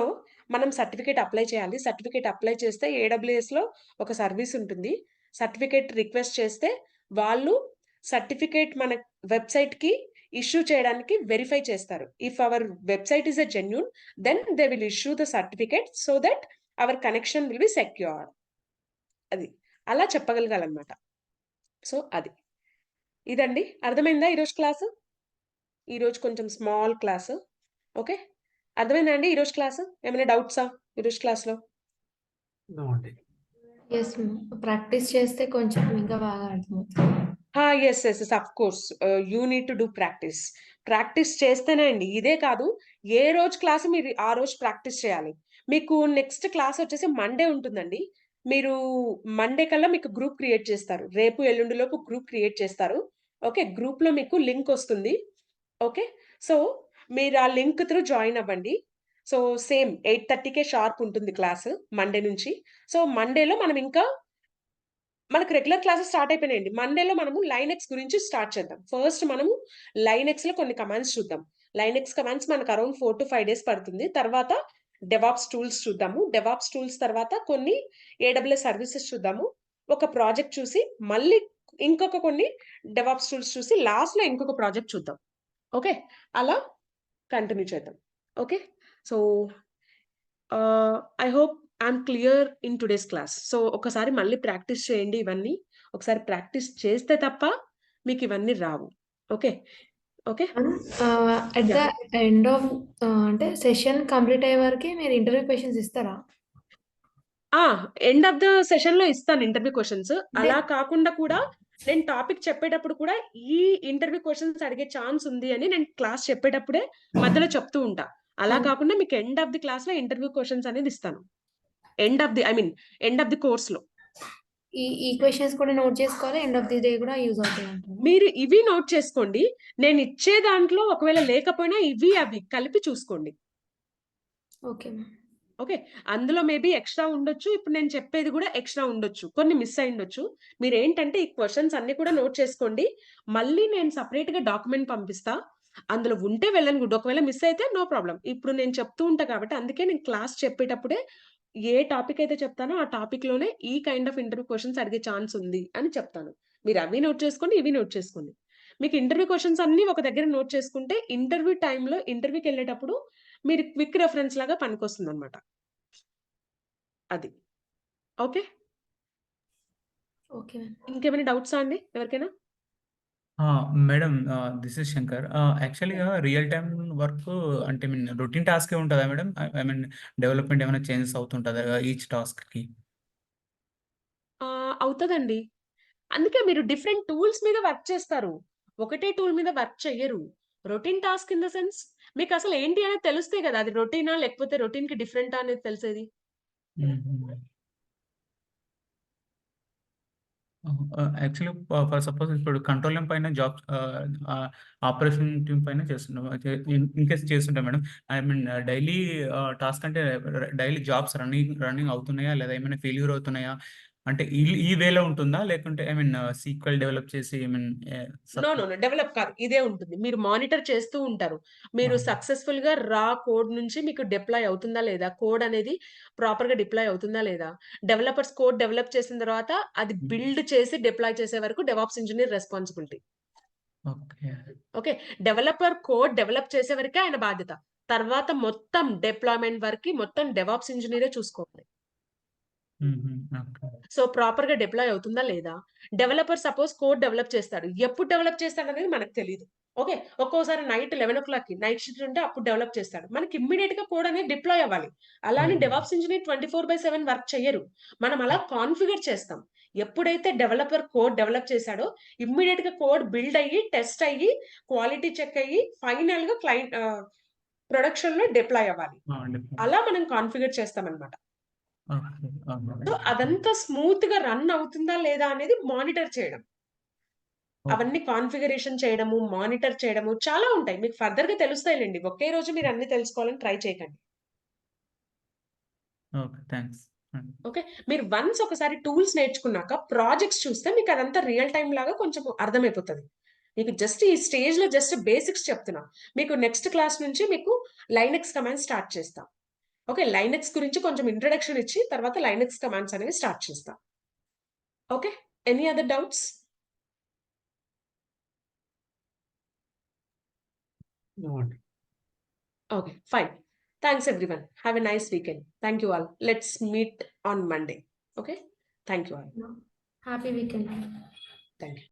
మనం సర్టిఫికేట్ అప్లై చేయాలి. సర్టిఫికేట్ అప్లై చేస్తే ఏడబ్ల్యూఎస్లో ఒక సర్వీస్ ఉంటుంది. సర్టిఫికేట్ రిక్వెస్ట్ చేస్తే వాళ్ళు సర్టిఫికేట్ మన వెబ్సైట్కి ఇష్యూ చేయడానికి వెరిఫై చేస్తారు. If our website is a genuine, then they will issue the certificate so that our connection will be secured. అది అలా చెప్పగలగాలన్నమాట. సో అది ఇదండి. అర్థమైందా ఈరోజు క్లాసు? ఈరోజు కొంచెం స్మాల్ క్లాసు. ఓకే, అర్థమైందా అండి ఈరోజు క్లాసు? ఏమైనా డౌట్సా ఈరోజు క్లాస్లో? నో అండి. ఎస్ ప్రాక్టీస్ చేస్తే కొంచెం ఇంకా బాగా అర్థమవుతుంది. Yes of course you need to do practice. Practice చేస్తేనే అండి. ఇదే కాదు, ఏ రోజు క్లాసు మీరు ఆ రోజు ప్రాక్టీస్ చేయాలి. మీకు నెక్స్ట్ క్లాస్ వచ్చేసి మండే ఉంటుందండి. మీరు మండే కల్లా మీకు గ్రూప్ క్రియేట్ చేస్తారు. రేపు ఎల్లుండిలోపు గ్రూప్ క్రియేట్ చేస్తారు. ఓకే, గ్రూప్లో మీకు లింక్ వస్తుంది. ఓకే, సో మీరు ఆ లింక్ త్రూ జాయిన్ అవ్వండి. సో సేమ్ 8:30కే షార్ప్ ఉంటుంది క్లాస్ మండే నుంచి. సో మండేలో మనం ఇంకా మనకు రెగ్యులర్ క్లాసెస్ స్టార్ట్ అయిపోయినాయండి. మండేలో మనము లైనెక్స్ గురించి స్టార్ట్ చేద్దాం. ఫస్ట్ మనము లైనెక్స్లో కొన్ని కమాండ్స్ చూద్దాం. లైనెక్స్ కమాండ్స్ మనకు అరౌండ్ 4 to 5 days పడుతుంది. తర్వాత డెవాప్స్ టూల్స్ చూద్దాము. డెవాప్స్ టూల్స్ తర్వాత కొన్ని ఏడబ్ల్యూఎస్ సర్వీసెస్ చూద్దాము. ఒక ప్రాజెక్ట్ చూసి మళ్ళీ ఇంకొక కొన్ని డెవాప్స్ టూల్స్ చూసి లాస్ట్లో ఇంకొక ప్రాజెక్ట్ చూద్దాం. ఓకే, అలా కంటిన్యూ చేద్దాం. Okay, so I hope I'm clear in today's class. So ఒకసారి మళ్ళీ ప్రాక్టీస్ చేయండి. ఇవన్నీ ఒకసారి ప్రాక్టీస్ చేస్తే తప్ప మీకు ఇవన్నీ రావు. Okay okay at the end of అంటే సెషన్ కంప్లీట్ అయ్యే వరకు మీరు ఇంటర్వ్యూ క్వశ్చన్స్ ఇస్తారా? ఎండ్ ఆఫ్ ద సెషన్ లో ఇస్తాను ఇంటర్వ్యూ క్వశ్చన్స్. అలా కాకుండా కూడా నేను టాపిక్ చెప్పేటప్పుడు కూడా ఈ ఇంటర్వ్యూ క్వశ్చన్స్ అడిగే ఛాన్స్ ఉంది అని నేను క్లాస్ చెప్పేటప్పుడే మధ్యలో చెప్తూ ఉంటా. అలా కాకుండా మీకు ఎండ్ ఆఫ్ ది క్లాస్ లో ఇంటర్వ్యూ క్వశ్చన్స్ అనేది ఇస్తాను. ఎండ్ ఆఫ్ ది కోర్స్ లో ఈ క్వశ్చన్స్ కూడా నోట్ చేసుకోవాలి. ఎండ్ ఆఫ్ ది డే కూడా యూజ్ అవుతాయి అంటారు. మీరు ఇవి నోట్ చేసుకోండి. నేను ఇచ్చే దాంట్లో ఒకవేళ లేకపోయినా ఇవి అవి కలిపి చూసుకోండి. Okay ma'am. ఓకే, అందులో మేబీ ఎక్స్ట్రా ఉండొచ్చు. ఇప్పుడు నేను చెప్పేది కూడా ఎక్స్ట్రా ఉండొచ్చు, కొన్ని మిస్ అయి ఉండొచ్చు. మీరు ఏంటంటే ఈ క్వశ్చన్స్ అన్ని కూడా నోట్ చేసుకోండి. మళ్ళీ నేను సపరేట్ గా డాక్యుమెంట్ పంపిస్తా. అందులో ఉంటే వెళ్ళను గుడ్, ఒకవేళ మిస్ అయితే నో ప్రాబ్లం. ఇప్పుడు నేను చెప్తూ ఉంటా కాబట్టి అందుకే నేను క్లాస్ చెప్పేటప్పుడే ఏ టాపిక్ అయితే చెప్తానో ఆ టాపిక్ లోనే ఈ కైండ్ ఆఫ్ ఇంటర్వ్యూ క్వశ్చన్స్ అడిగే ఛాన్స్ ఉంది అని చెప్తాను. మీరు అవి నోట్ చేసుకోండి, ఇవి నోట్ చేసుకోండి. మీకు ఇంటర్వ్యూ క్వశ్చన్స్ అన్ని ఒక దగ్గర నోట్ చేసుకుంటే ఇంటర్వ్యూ టైంలో ఇంటర్వ్యూకి వెళ్ళేటప్పుడు మీరు క్విక్ రెఫరెన్స్ లాగా పనికొస్తుంది అనమాట. అది ఓకే. Okay ma'am. ఇంకేమైనా డౌట్సా అండి ఎవరికైనా? Madam, this is Shankar. యాక్చువల్గా రియల్ టైమ్ వర్క్ అంటే మీన్ రొటీన్ టాస్కే ఉంటుందా మేడం? ఐ మీన్ డెవలప్మెంట్ ఏమైనా చేంజెస్ అవుతుంటుందా ఈచ్ టాస్క్కి? అవుతుందండి. అందుకే మీరు డిఫరెంట్ టూల్స్ మీద వర్క్ చేస్తారు. ఒకటే టూల్ మీద వర్క్ చెయ్యరు. Routine task in the sense మీకు అసలు ఏంటి అనేది తెలిస్తే కదా అది రొటీనా లేకపోతే రొటీన్ కి డిఫరెంటా అనేది తెలిసేది. యాక్చువల్లీ ఫర్ సపోజ్ ఇప్పుడు కంట్రోల్ రూమ్ పైన జాబ్ ఆపరేషన్ టీమ్ పైన చేస్తున్నాం. ఇన్ కేస్ చేస్తుంటాం madam. I mean daily task అంటే డైలీ జాబ్స్ రన్నింగ్ అవుతున్నాయా లేదా ఏమైనా ఫెయిల్యూర్ అవుతున్నాయా అంటే ఈ వేలో ఉంటుందా లేకుంటే ఐ మీన్ సీక్వెల్ డెవలప్ చేసి ఐ మీన్ నో డెవలప్ కాదు, ఇదే ఉంటుంది. మీరు మానిటర్ చేస్తూ ఉంటారు. మీరు సక్సెస్ఫుల్ గా రా కోడ్ నుంచి మీకు డిప్లాయ్ అవుతుందా లేదా, కోడ్ అనేది ప్రాపర్ గా డిప్లాయ్ అవుతుందా లేదా, డెవలపర్స్ కోడ్ డెవలప్ చేసిన తర్వాత అది బిల్డ్ చేసి డిప్లాయ్ చేసే వరకు DevOps engineer responsibility. Okay, developer code develop చేసే వరకే ఆయన బాధ్యత. తర్వాత మొత్తం డిప్లాయ్మెంట్ వరకు మొత్తం డెవాప్స్ ఇంజనీరే చూసుకోవాలి. సో ప్రాపర్ గా డిప్లాయ్ అవుతుందా లేదా, డెవలపర్ సపోజ్ కోడ్ డెవలప్ చేస్తాడు, ఎప్పుడు డెవలప్ చేస్తాడు అనేది మనకు తెలియదు. ఓకే, ఒక్కోసారి నైట్ 11 o'clock నైట్ షిఫ్ట్ ఉంటే అప్పుడు డెవలప్ చేస్తాడు. మనకి ఇమ్మీడియట్ గా కోడ్ అనేది డిప్లాయ్ అవ్వాలి. అలానే డెవాప్స్ ఇంజనీర్ 24/7 వర్క్ చెయ్యరు. మనం అలా కాన్ఫిగర్ చేస్తాం. ఎప్పుడైతే డెవలపర్ కోడ్ డెవలప్ చేశాడో ఇమ్మీడియట్ గా కోడ్ బిల్డ్ అయ్యి టెస్ట్ అయ్యి క్వాలిటీ చెక్ అయ్యి ఫైనల్ గా క్లయింట్ ప్రొడక్షన్ లో డిప్లాయ్ అవ్వాలి. అలా మనం కాన్ఫిగర్ చేస్తాం అనమాట. సో అదంతా స్మూత్ గా రన్ అవుతుందా లేదా అనేది మానిటర్ చేయడం. అవన్నీ కాన్ఫిగరేషన్ చేయడము, మానిటర్ చేయడము చాలా ఉంటాయి. మీకు ఫర్దర్‌గా తెలుస్తాయిలెండి. ఒకే రోజు మీరు అన్నీ తెలుసుకోవాలని ట్రై చేయకండి. ఓకే. థాంక్స్ అండి. ఓకే. మీరు వన్స్ ఒకసారి టూల్స్ నేర్చుకున్నాక ప్రాజెక్ట్స్ చూస్తే మీకు అదంతా రియల్ టైమ్ లాగా కొంచెం అర్థమైపోతది. మీకు జస్ట్ ఈ స్టేజ్‌లో జస్ట్ బేసిక్స్ చెప్తున్నా. మీకు నెక్స్ట్ క్లాస్ నుంచి మీకు లైనక్స్ కమాండ్స్ స్టార్ట్ చేస్తా. ఓకే. లైనక్స్ గురించి కొంచెం ఇంట్రడక్షన్ ఇచ్చి తర్వాత లైనక్స్ కమాండ్స్ అనేవి స్టార్ట్ చేస్తా. Okay. Any other doubts? No అండి. Okay, fine. Thanks everyone. Have a nice weekend. Thank you all. Let's meet on Monday. Okay. Thank you all. Happy weekend. Thank you.